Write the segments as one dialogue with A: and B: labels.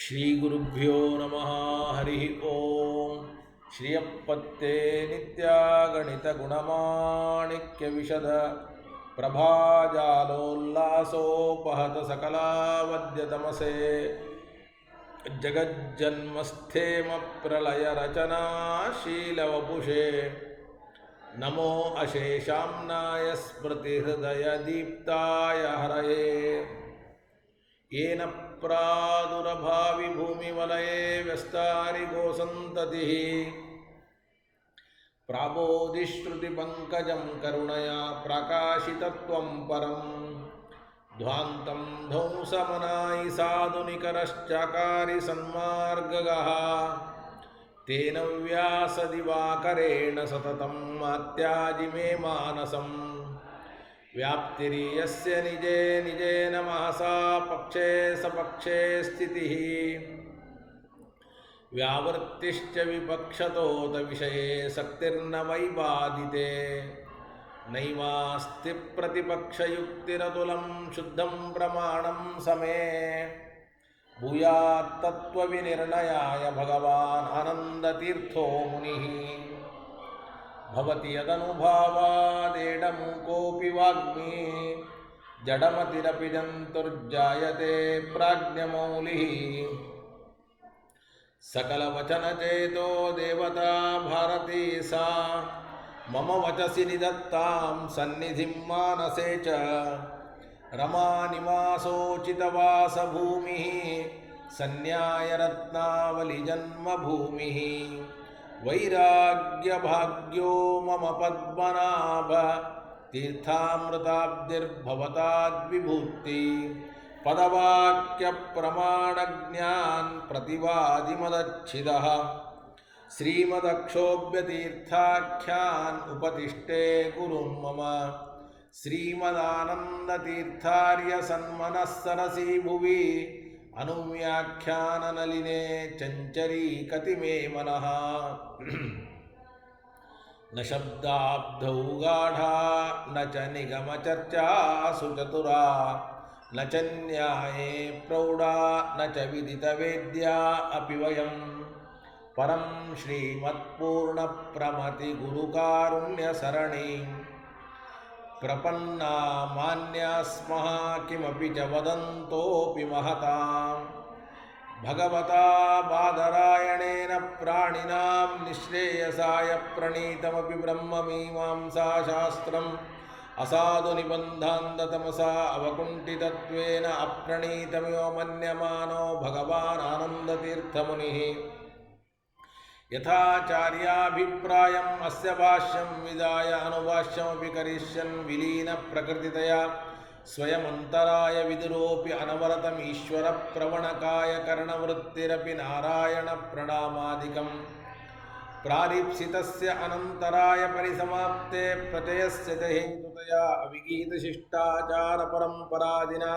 A: ಶ್ರೀಗುರುಭ್ಯೋ ನಮಃ. ಹರಿ ಓಂ. ಶ್ರಿಯಪ್ಪತ್ತೇ ನಿತ್ಯಗಣಿತ ಗುಣಮಾಣಿಕ್ಯ ವಿಶದ ಪ್ರಭಾಜಾಲೋಲ್ಲಾಸೋಪಹತ ಸಕಲಾವದ್ಯತಮಸೆ ಜಗಜ್ಜನ್ಮಸ್ಥೇಮ ಪ್ರಳಯ ರಚನಾಶೀಲವಪುಷೇ ನಮೋ ಅಶೇಷಾಂನಾಯ ಸ್ಮೃತಿಹೃದಯ ದೀಪ್ತಾಯ ಹರಯೇ येन प्रादुरभावि भूमिवलये व्यस्तारि गोसन्ततिः प्राबोधिश्रुतिपङ्कजं करुणया प्रकाशितत्वं परं ध्वान्तं ध्वंसमनायि साधुनिकरश्चकारि सन्मार्गगः तेन व्यासदिवाकरेण सततं मात्याजि मे मानसम् व्याप्तिर्यस्य निजे निजेन महसा पक्षे सपक्षे स्थितिः व्यावृत्तिश्च विपक्षतोत विषये सक्तिर्न वैबादिते नैवास्ति प्रतिपक्षयुक्तिरतुलं शुद्धं प्रमाणं समे भूयात् तत्त्वविनिर्णयाय भगवान् आनन्दतीर्थो मुनिः भवति यदनुभावादेडमूकोऽपि वाग्मी जडमतिरपि जन्तुर्जायते प्राज्ञमौलिः सकलवचनचेतो देवता भारती सा मम वचसि निधत्तां सन्निधिं मानसे च रमानिवासोचितवासभूमिः सन्न्यायरत्नावलिजन्मभूमिः वैराग्यभाग्यो मम पद्मनाभ तीर्थामृताब्धिर्भवताद्विभूति पदवाक्यप्रमाणज्ञान् प्रतिवादिमदच्छिदः श्रीमदक्षोभ्यतीर्थाख्यान् उपतिष्ठे कुरुन् मम श्रीमदानन्दतीर्थार्य सन्मनः सरसि भुवि अनुव्याख्याननलिने चञ्चरी कतिमे मनः न शब्दाब्धौ गाढा न च निगमचर्चा सुचतुरा न च न्याये प्रौढा न च विदितवेद्या अपि वयं परं श्रीमत्पूर्णप्रमतिगुरुकारुण्यसरणीं प्रपन्ना मान्या स्मः किमपि च वदन्तोऽपि महतां भगवता बादरायणेन प्राणिनां निःश्रेयसाय प्रणीतमपि ब्रह्ममीमांसाशास्त्रम् असाधुनिबन्धान्ततमसा अवकुण्ठितत्वेन अप्रणीतमिव मन्यमानो भगवान् आनन्दतीर्थमुनिः यथाचार्याभिप्रायम् अस्य भाष्यं विदाय अनुभाष्यमपि करिष्यन् विलीनप्रकृतितया स्वयमन्तराय विदुरोऽपि अनवरतम् ईश्वरप्रवणकाय करणवृत्तिरपि नारायणप्रणामादिकम् प्रारीप्सितस्य अनन्तराय परिसमाप्ते प्रत्ययस्य च हेतुतया अविगीतशिष्टाचारपरम्परादिना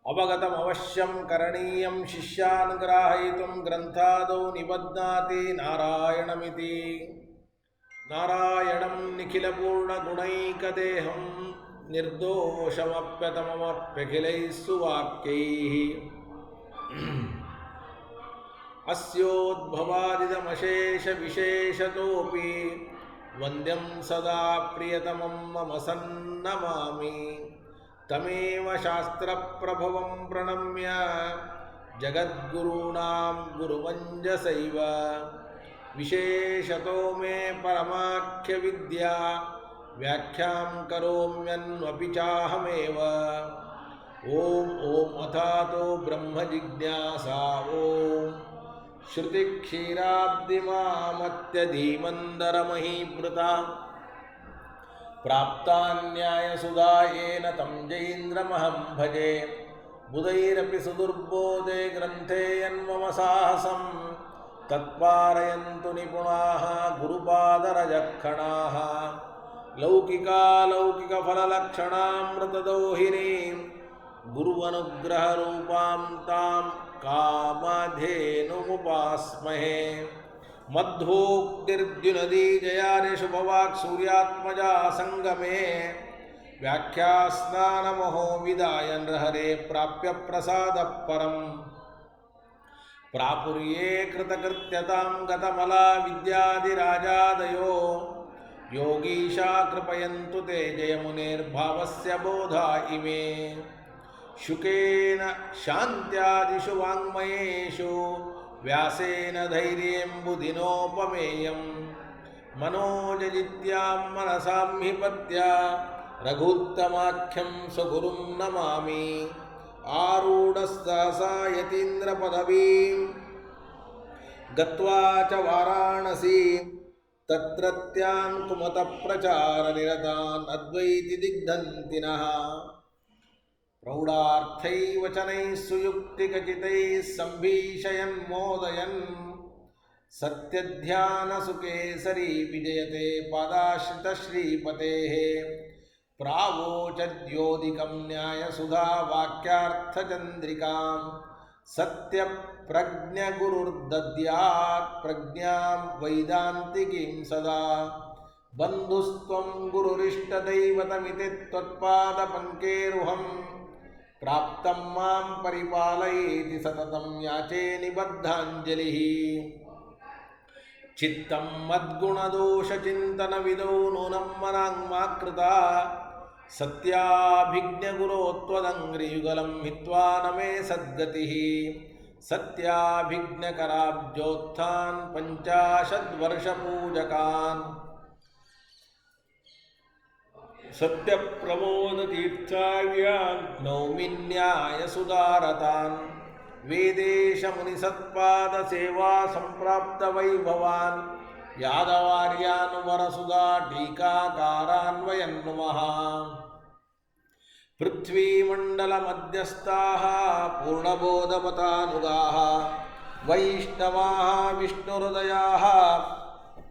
A: अवगतमवश्यं करणीयं शिष्यान् ग्राहयितुं ग्रन्थादौ निबध्नाति नारायणमिति नारायणं निखिलपूर्णगुणैकदेहं निर्दोषमप्यतममप्यखिलैः सुवाक्यैः अस्योद्भवादिदमशेषविशेषतोऽपि वन्द्यं सदा प्रियतमं मम सन्नमामि तमेव शास्त्रप्रभवं प्रणम्य जगद्गुरूणां गुरुमञ्जसैव विशेषतो मे परमाख्यविद्या व्याख्यां करोम्यन्वपि चाहमेव ॐ अथातो ब्रह्मजिज्ञासा ॐ श्रुतिक्षीराब्धिमामत्यधीमन्दरमहीभृता प्राप्तान्यायसुधायेन तं जयीन्द्रमहं भजे बुधैरपि सुदुर्बोधे ग्रन्थे यन्मम साहसं तत्पारयन्तु निपुणाः गुरुपादरजक्षणाः लौकिकालौकिकफललक्षणामृतदोहिनीं गुरुवनुग्रहरूपां तां कामधेनुमुपास्महे मध्वोक्तिर्द्युनदी जयादिशुभवाक् सूर्यात्मजा संगमे व्याख्यास्नानमहो विदाय नृहरे प्राप्य प्रसादः परम् ಪ್ರಾಪುರ್ಯೇ ಕೃತಕೃತ್ಯತಾಂ ಗತಮಲಾ ವಿದ್ಯಾದಿರಾಜಾದಯೋ ಯೋಗೀಶಾ ಕೃಪಯಂತು ತೇ ಜಯಮುನೇರ್ಭಾವಸ್ಯ ಬೋಧಾ ಇಮೇ ಶುಕೇನ ಶಾಂತ್ಯಾದಿಷು ವಾङ्ಮಯೇಷು ವ್ಯಾಸೇನ ಧೈರ್ಯೆಂಬುದಿನೋಪಮೇಯಂ ಮನೋಜಜಿತ್ಯಾಂ ಮನಸಾಂ ಹಿ ಪದ್ಯ ರಘೂತ್ತಮಾಖ್ಯಂ ಸ್ವಗುರುಂ ನಮಾಮಿ ಆರೂಢಸ್ಸಹಸಾ ಯತೀಂದ್ರ ಪದವೀಂ ಗತ್ವಾ ಚ ವಾರಾಣಸೀಂ ತತ್ರತ್ಯಾನ್ ಕುಮತ ಪ್ರಚಾರ ನಿರತಾನ್ ಅದ್ವೈತಿ ದಿಗ್ಧಂತಿನಃ ಪ್ರೌಢಾರ್ಥೈ ವಚನೈಃ ಸುಯುಕ್ತಿಕಚಿತೈಃ ಸಂಭೀಷಯನ್ ಮೋದಯನ್ ಸತ್ಯಧ್ಯಾನ ಸುಕೇಸರಿ ವಿಜಯತೆ ಪಾದಾಶ್ರಿತ ಶ್ರೀಪತೇಃ ಪ್ರಾವೋಚದ್ಯೋದಿಕಂ ನ್ಯಾಯಸುಧಾ ವಾಕ್ಯಾರ್ಥಚಂದ್ರಿಕಾಂ ಸತ್ಯಪ್ರಜ್ಞಗುರುರ್ದದ್ಯಾತ್ ಪ್ರಜ್ಞಾಂ ವೈದಾಂತಿಕೀಂ ಸದಾ ಬಂಧುಸ್ತ್ವಂ ಗುರುರಿಷ್ಟದೈವತಮಿತಿ ತ್ವತ್ಪಾದಪಂಕೇರುಹಂ ಪ್ರಾಪ್ತಂ ಮಾಂ ಪರಿಪಾಲಯೇತಿ ಸತತಂ ಯಾಚೇ ನಿಬದ್ಧಾಂಜಲಿಃ ಚಿತ್ತಂ ಮದ್ಗುಣದೋಷಚಿಂತನವಿದೋ ನೂನಂ ಮನಾಂಗ್ಮಾಕೃತಾ ಸತ್ಯಾಭಿಜ್ಞಗುರೋ ತ್ವದಂಗ್ರಿಯುಗಲಂ ಹಿತ್ವಾ ನ ಮೇ ಸದ್ಗತಿಃ ಸತ್ಯಾಭಿಜ್ಞಕರಾಬ್ಜೋತ್ಥಾನ್ ಪಂಚಾಶದ್ವರ್ಷಪೂಜಕಾನ್ ಸತ್ಯಪ್ರಮೋದತೀರ್ಥಾರ್ಯಾನ್ ನೌಮಿನ್ಯಾಯಸುಧಾರತಾನ್ ವೇದೇಶಮುನಿಸತ್ಪಾದಸೇವಾ ಸಂಪ್ರಾಪ್ತವೈಭವಾನ್ ಯಾದವಾರ್ಯಾನ್ ವರಸುಧಾ ಟೀಕಾಕಾರಾನ್ವಯನ್ ನಮಃ ಪೃಥ್ವೀಮಂಡಲಮಧ್ಯಸ್ಥಾಃ ಪೂರ್ಣಬೋಧಮತಾನುಗಾಃ ವೈಷ್ಣವಾಃ ವಿಷ್ಣುಹೃದಯಾಃ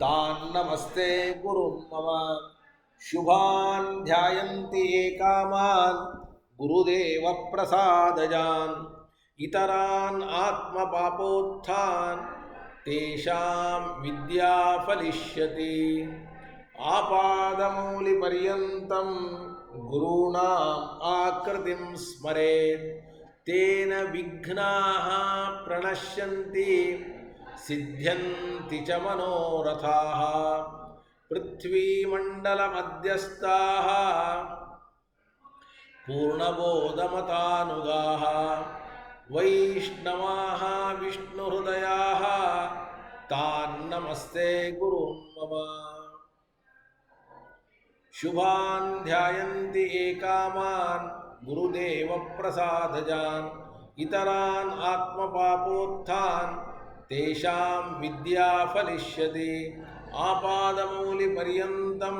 A: ತಾನ್ ನಮಸ್ತೆ ಗುರುನ್ ಮಮ ಶುಭಾನ್ ಧ್ಯಾಯಂತಿ ಏಕಾಮಾನ್ ಗುರುದೇವ ಪ್ರಸಾದಜಾನ್ ಇತರಾನ್ ಆತ್ಮಪಾಪೋತ್ಥಾನ್ ತೇಷಾಂ ವಿದ್ಯಾ ಫಲಿಷ್ಯತಿ ಆಪಾದಮೌಲಿಪರ್ಯಂತಂ ಗುರುಣಾಂ ಆಕೃತಿಂ ಸ್ಮರೇತ್ ತೇನ ವಿಘ್ನಾಃ ಪ್ರಣಶ್ಯಂತಿ ಸಿದ್ಧ್ಯಂತಿ ಚ ಮನೋರಥಾಃ ಪೃಥ್ವೀಮಂಡಲಮಧ್ಯಸ್ಥಾಃ ಪೂರ್ಣಬೋಧಮತಾನುಗಾಃ ವೈಷ್ಣವಾಃ ವಿಷ್ಣುಹೃದಯಾಃ ತಾನ್ ನಮಸ್ತೆ ಗುರುನ್ ಮಮ ಶುಭಾನ್ ಧ್ಯಾಯಂತಿ ಏಕಾಮಾನ್ ಗುರುದೇವ ಪ್ರಸಾದಜಾನ್ ಇತರಾನ್ ಆತ್ಮಪಾಪೋತ್ಥಾನ್ ತೇಷಾಂ ವಿದ್ಯಾ ಫಲಿಷ್ಯತಿ ಆಪಾದಮೌಲಿಪರ್ಯಂತಂ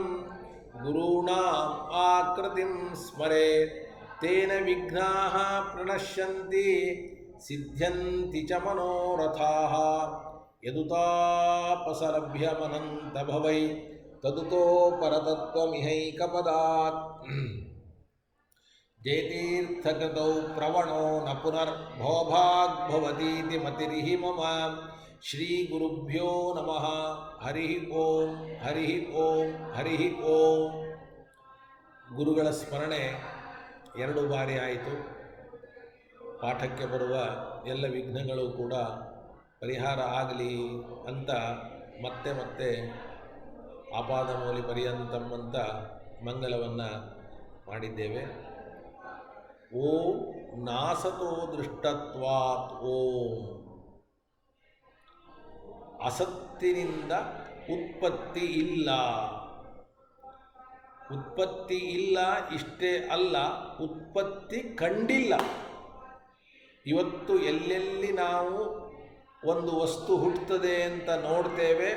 A: ಗುರುಣಾಂ ಆಕೃತಿಂ ಸ್ಮರೇತ್ ತೇನ ವಿಘ್ನಾಃ ಪ್ರಣಶ್ಯಂತಿ ಸಿದ್ಧ್ಯಂತಿ ಚ ಮನೋರಥಾಃ ಯದುತಾಪಸಲಭ್ಯಮನಂತಭವೈ ತದುತೋ ಪರತತ್ವಮಿಹೈಕಪದಾತ್ ಜಯತೀರ್ಥಕೃತೌ ಪ್ರವಣೋ ನ ಪುನರ್ಭವಭಾಗ್ಭವತೀತಿ ಮತಿರ್ಹಿ ಮಮ ಶ್ರೀ ಗುರುಭ್ಯೋ ನಮಃ ಹರಿ ಓಂ ಹರಿ ಓಂ ಹರಿ ಓಂ. ಗುರುಗಳ ಸ್ಮರಣೆ 2 ಬಾರಿ ಆಯಿತು. ಪಾಠಕ್ಕೆ ಬರುವ ಎಲ್ಲ ವಿಘ್ನಗಳು ಕೂಡ ಪರಿಹಾರ ಆಗಲಿ ಅಂತ ಮತ್ತೆ ಮತ್ತೆ ಆಪಾದಮೌಲಿ ಪರ್ಯಂತಂ ಅಂತ ಮಂಗಲವನ್ನು ಮಾಡಿದ್ದೇವೆ. ಓಂ ನಾಸತೋ ದೃಷ್ಟತ್ವಾತ್ ಓಂ. ಅಸತ್ತಿನಿಂದ ಉತ್ಪತ್ತಿ ಇಲ್ಲ. ಉತ್ಪತ್ತಿ ಇಲ್ಲ ಇಷ್ಟೇ ಅಲ್ಲ, ಉತ್ಪತ್ತಿ ಕಂಡಿಲ್ಲ. ಇವತ್ತು ಎಲ್ಲೆಲ್ಲಿ ನಾವು ಒಂದು ವಸ್ತು ಹುಟ್ಟುತ್ತದೆ ಅಂತ ನೋಡ್ತೇವೆ,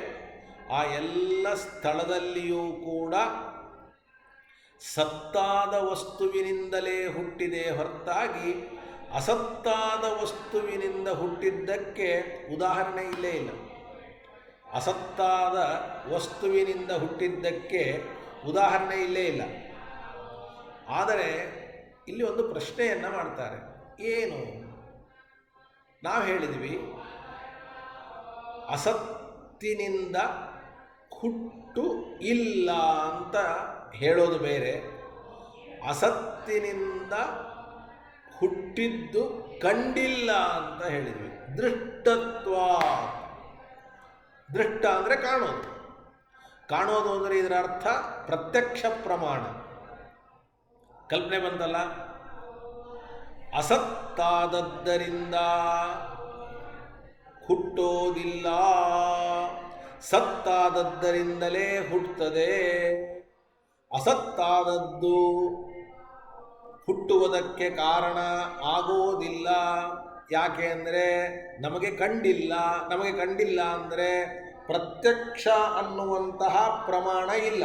A: ಆ ಎಲ್ಲ ಸ್ಥಳದಲ್ಲಿಯೂ ಕೂಡ ಸತ್ತಾದ ವಸ್ತುವಿನಿಂದಲೇ ಹುಟ್ಟಿದೆ ಹೊರತಾಗಿ ಅಸತ್ತಾದ ವಸ್ತುವಿನಿಂದ ಹುಟ್ಟಿದ್ದಕ್ಕೆ ಉದಾಹರಣೆ ಇಲ್ಲೇ ಇಲ್ಲ. ಅಸತ್ತಾದ ವಸ್ತುವಿನಿಂದ ಹುಟ್ಟಿದ್ದಕ್ಕೆ ಉದಾಹರಣೆ ಇಲ್ಲೇ ಇಲ್ಲ. ಆದರೆ ಇಲ್ಲಿ ಒಂದು ಪ್ರಶ್ನೆಯನ್ನು ಮಾಡ್ತಾರೆ. ಏನು? ನಾವು ಹೇಳಿದ್ವಿ ಅಸತ್ತಿನಿಂದ ಹುಟ್ಟು ಇಲ್ಲ ಅಂತ ಹೇಳೋದು ಬೇರೆ, ಅಸತ್ತಿನಿಂದ ಹುಟ್ಟಿದ್ದು ಕಂಡಿಲ್ಲ ಅಂತ ಹೇಳಿದ್ವಿ. ದೃಷ್ಟತ್ವ, ದೃಷ್ಟ ಅಂದರೆ ಕಾಣೋದು. ಕಾಣೋದು ಅಂದರೆ ಇದರ ಅರ್ಥ ಪ್ರತ್ಯಕ್ಷ ಪ್ರಮಾಣ. ಕಲ್ಪನೆ ಬಂತಲ್ಲ, ಅಸತ್ತಾದದ್ದರಿಂದ ಹುಟ್ಟೋದಿಲ್ಲ, ಸತ್ತಾದದ್ದರಿಂದಲೇ ಹುಟ್ಟುತ್ತದೆ. ಅಸತ್ತಾದದ್ದು ಹುಟ್ಟುವುದಕ್ಕೆ ಕಾರಣ ಆಗೋದಿಲ್ಲ. ಯಾಕೆ ಅಂದರೆ ನಮಗೆ ಕಂಡಿಲ್ಲ. ನಮಗೆ ಕಂಡಿಲ್ಲ ಅಂದರೆ ಪ್ರತ್ಯಕ್ಷ ಅನ್ನುವಂತಹ ಪ್ರಮಾಣ ಇಲ್ಲ.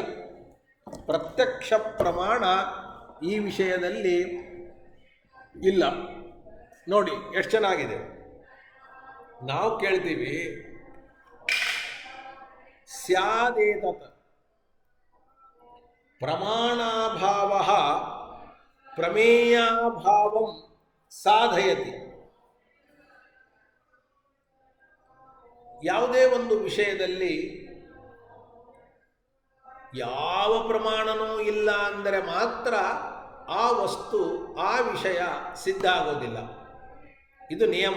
A: ಪ್ರತ್ಯಕ್ಷ ಪ್ರಮಾಣ ಈ ವಿಷಯದಲ್ಲಿ ಇಲ್ಲ. ನೋಡಿ ಎಷ್ಟು ಚೆನ್ನಾಗಿದೆ. ನಾವು ಕೇಳ್ತೀವಿ ಸ್ಯಾದೇತತ್ ಪ್ರಮಾಣಾಭಾವ ಪ್ರಮೇಯಾಭಾವಂ ಸಾಧಯತಿ. ಯಾವುದೇ ಒಂದು ವಿಷಯದಲ್ಲಿ ಯಾವ ಪ್ರಮಾಣನೂ ಇಲ್ಲ ಅಂದರೆ ಮಾತ್ರ ಆ ವಸ್ತು ಆ ವಿಷಯ ಸಿದ್ಧ ಆಗೋದಿಲ್ಲ. ಇದು ನಿಯಮ,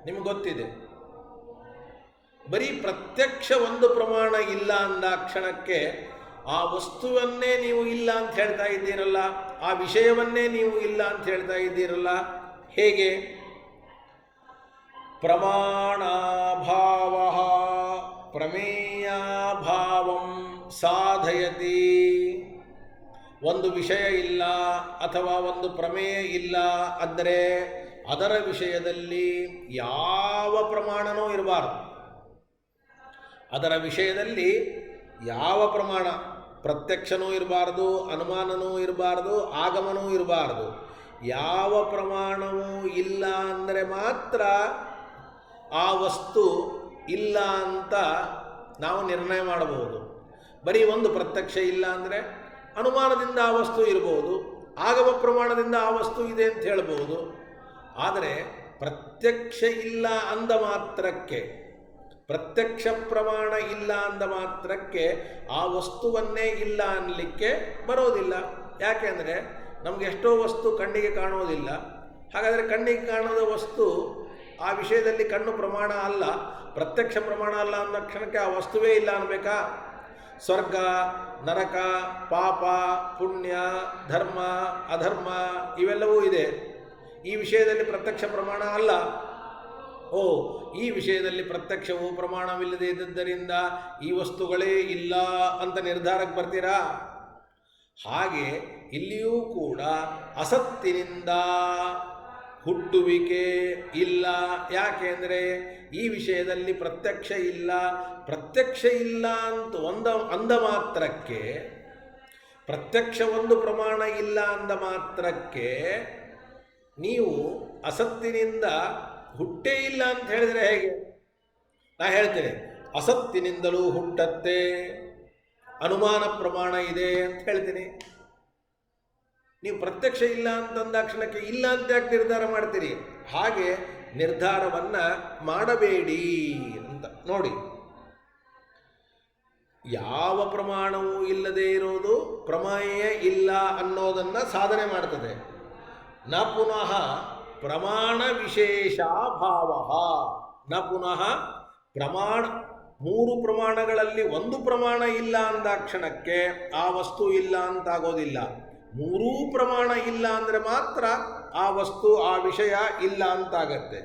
A: ನಿಮಗೆ ಗೊತ್ತಿದೆ. ಬರೀ ಪ್ರತ್ಯಕ್ಷ ಒಂದು ಪ್ರಮಾಣ ಇಲ್ಲ ಅಂದ ಕ್ಷಣಕ್ಕೆ ಆ ವಸ್ತುವನ್ನೇ ನೀವು ಇಲ್ಲ ಅಂತ ಹೇಳ್ತಾ ಇದ್ದೀರಲ್ಲ, ಆ ವಿಷಯವನ್ನೇ ನೀವು ಇಲ್ಲ ಅಂತ ಹೇಳ್ತಾ ಇದ್ದೀರಲ್ಲ, ಹೇಗೆ? ಪ್ರಮಾಣಾಭಾವ ಪ್ರಮೇಯಾಭಾವಂ ಸಾಧಯತಿ. ಒಂದು ವಿಷಯ ಇಲ್ಲ ಅಥವಾ ಒಂದು ಪ್ರಮೇಯ ಇಲ್ಲ ಅಂದರೆ ಅದರ ವಿಷಯದಲ್ಲಿ ಯಾವ ಪ್ರಮಾಣನೂ ಇರಬಾರ್ದು. ಅದರ ವಿಷಯದಲ್ಲಿ ಯಾವ ಪ್ರಮಾಣ, ಪ್ರತ್ಯಕ್ಷನೂ ಇರಬಾರ್ದು, ಅನುಮಾನನೂ ಇರಬಾರ್ದು, ಆಗಮನೂ ಇರಬಾರ್ದು. ಯಾವ ಪ್ರಮಾಣವೂ ಇಲ್ಲ ಅಂದರೆ ಮಾತ್ರ ಆ ವಸ್ತು ಇಲ್ಲ ಅಂತ ನಾವು ನಿರ್ಣಯ ಮಾಡಬಹುದು. ಬರೀ ಒಂದು ಪ್ರತ್ಯಕ್ಷ ಇಲ್ಲ ಅಂದರೆ ಅನುಮಾನದಿಂದ ಆ ವಸ್ತು ಇರಬಹುದು, ಆಗಮ ಪ್ರಮಾಣದಿಂದ ಆ ವಸ್ತು ಇದೆ ಅಂತ ಹೇಳ್ಬೋದು. ಆದರೆ ಪ್ರತ್ಯಕ್ಷ ಇಲ್ಲ ಅಂದ ಮಾತ್ರಕ್ಕೆ, ಪ್ರತ್ಯಕ್ಷ ಪ್ರಮಾಣ ಇಲ್ಲ ಅಂದ ಮಾತ್ರಕ್ಕೆ ಆ ವಸ್ತುವನ್ನೇ ಇಲ್ಲ ಅನ್ನಲಿಕ್ಕೆ ಬರೋದಿಲ್ಲ. ಯಾಕೆಂದರೆ ನಮಗೆ ಎಷ್ಟೋ ವಸ್ತು ಕಣ್ಣಿಗೆ ಕಾಣೋದಿಲ್ಲ. ಹಾಗಾದರೆ ಕಣ್ಣಿಗೆ ಕಾಣೋದ ವಸ್ತು ಆ ವಿಷಯದಲ್ಲಿ ಕಣ್ಣು ಪ್ರಮಾಣ ಅಲ್ಲ, ಪ್ರತ್ಯಕ್ಷ ಪ್ರಮಾಣ ಅಲ್ಲ ಅನ್ನೋ ಕ್ಷಣಕ್ಕೆ ಆ ವಸ್ತುವೇ ಇಲ್ಲ ಅನ್ನಬೇಕಾ? ಸ್ವರ್ಗ, ನರಕ, ಪಾಪ, ಪುಣ್ಯ, ಧರ್ಮ, ಅಧರ್ಮ ಇವೆಲ್ಲವೂ ಇದೆ. ಈ ವಿಷಯದಲ್ಲಿ ಪ್ರತ್ಯಕ್ಷ ಪ್ರಮಾಣ ಅಲ್ಲ. ಓ, ಈ ವಿಷಯದಲ್ಲಿ ಪ್ರತ್ಯಕ್ಷವು ಪ್ರಮಾಣವಿಲ್ಲದೆ ಇದ್ದದ್ದರಿಂದ ಈ ವಸ್ತುಗಳೇ ಇಲ್ಲ ಅಂತ ನಿರ್ಧಾರಕ್ಕೆ ಬರ್ತೀರಾ? ಹಾಗೆ ಇಲ್ಲಿಯೂ ಕೂಡ ಅಸತ್ತಿನಿಂದ ಹುಟ್ಟುವಿಕೆ ಇಲ್ಲ. ಯಾಕೆಂದರೆ ಈ ವಿಷಯದಲ್ಲಿ ಪ್ರತ್ಯಕ್ಷ ಇಲ್ಲ. ಪ್ರತ್ಯಕ್ಷ ಇಲ್ಲ ಅಂತ ಅಂದ ಮಾತ್ರಕ್ಕೆ, ಪ್ರತ್ಯಕ್ಷ ಒಂದು ಪ್ರಮಾಣ ಇಲ್ಲ ಅಂದ ಮಾತ್ರಕ್ಕೆ ನೀವು ಅಸತ್ತಿನಿಂದ ಹುಟ್ಟೇ ಇಲ್ಲ ಅಂತ ಹೇಳಿದರೆ ಹೇಗೆ? ನಾ ಹೇಳ್ತೇನೆ, ಅಸತ್ತಿನಿಂದಲೂ ಹುಟ್ಟತ್ತೆ, ಅನುಮಾನ ಪ್ರಮಾಣ ಇದೆ ಅಂತ ಹೇಳ್ತೀನಿ. ನೀವು ಪ್ರತ್ಯಕ್ಷ ಇಲ್ಲ ಅಂತಂದಾಕ್ಷಣಕ್ಕೆ ಇಲ್ಲ ಅಂತ ಯಾಕೆ ನಿರ್ಧಾರ ಮಾಡ್ತೀರಿ? ಹಾಗೆ ನಿರ್ಧಾರವನ್ನು ಮಾಡಬೇಡಿ ಅಂತ. ನೋಡಿ, ಯಾವ ಪ್ರಮಾಣವೂ ಇಲ್ಲದೆ ಇರೋದು ಪ್ರಮೇಯ ಇಲ್ಲ ಅನ್ನೋದನ್ನು ಸಾಧನೆ ಮಾಡ್ತದೆ. ನ ಪುನಃ ಪ್ರಮಾಣ ವಿಶೇಷಾಭಾವ, ನ ಪುನಃ ಪ್ರಮಾಣ, ಮೂರು ಪ್ರಮಾಣಗಳಲ್ಲಿ ಒಂದು ಪ್ರಮಾಣ ಇಲ್ಲ ಅಂದಾಕ್ಷಣಕ್ಕೆ ಆ ವಸ್ತು ಇಲ್ಲ ಅಂತಾಗೋದಿಲ್ಲ. ಮೂರೂ ಪ್ರಮಾಣ ಇಲ್ಲ ಅಂದರೆ ಮಾತ್ರ ಆ ವಸ್ತು ಆ ವಿಷಯ ಇಲ್ಲ ಅಂತಾಗತ್ತೆ.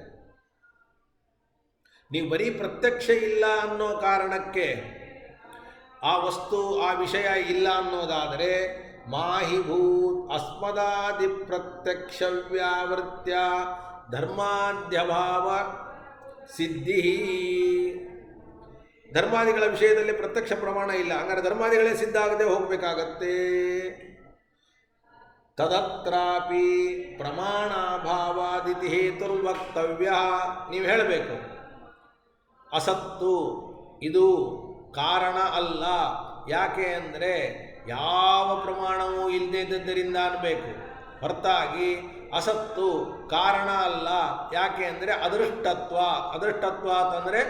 A: ನೀವು ಬರೀ ಪ್ರತ್ಯಕ್ಷ ಇಲ್ಲ ಅನ್ನೋ ಕಾರಣಕ್ಕೆ ಆ ವಸ್ತು ಆ ವಿಷಯ ಇಲ್ಲ ಅನ್ನೋದಾದರೆ ಮಾಹಿಭೂತ್ ಅಸ್ಮದಾದಿ ಪ್ರತ್ಯಕ್ಷ ವ್ಯಾವೃತ್ಯ ಧರ್ಮಾದ್ಯಭಾವ ಸಿದ್ಧಿ. ಧರ್ಮಾದಿಗಳ ವಿಷಯದಲ್ಲಿ ಪ್ರತ್ಯಕ್ಷ ಪ್ರಮಾಣ ಇಲ್ಲ, ಹಂಗಾರೆ ಧರ್ಮಾದಿಗಳೇ ಸಿದ್ಧ ಆಗದೆ ಹೋಗಬೇಕಾಗತ್ತೆ. ತದತ್ರಾಪಿ ಪ್ರಮಾಣಾಭಾವಾದಿತಿ ಹೇತುರ್ವಕ್ತವ್ಯ. ನೀವು ಹೇಳಬೇಕು, ಅಸತ್ತು ಇದು ಕಾರಣ ಅಲ್ಲ. ಯಾಕೆ ಅಂದರೆ ಯಾವ ಪ್ರಮಾಣವೂ ಇಲ್ಲದೇ ಇದ್ದದ್ದರಿಂದ ಅನ್ನಬೇಕು, ಹೊರತಾಗಿ ಅಸತ್ತು ಕಾರಣ ಅಲ್ಲ. ಯಾಕೆ ಅಂದರೆ ಅದೃಷ್ಟತ್ವ. ಅದೃಷ್ಟತ್ವ ಅಂತಂದರೆ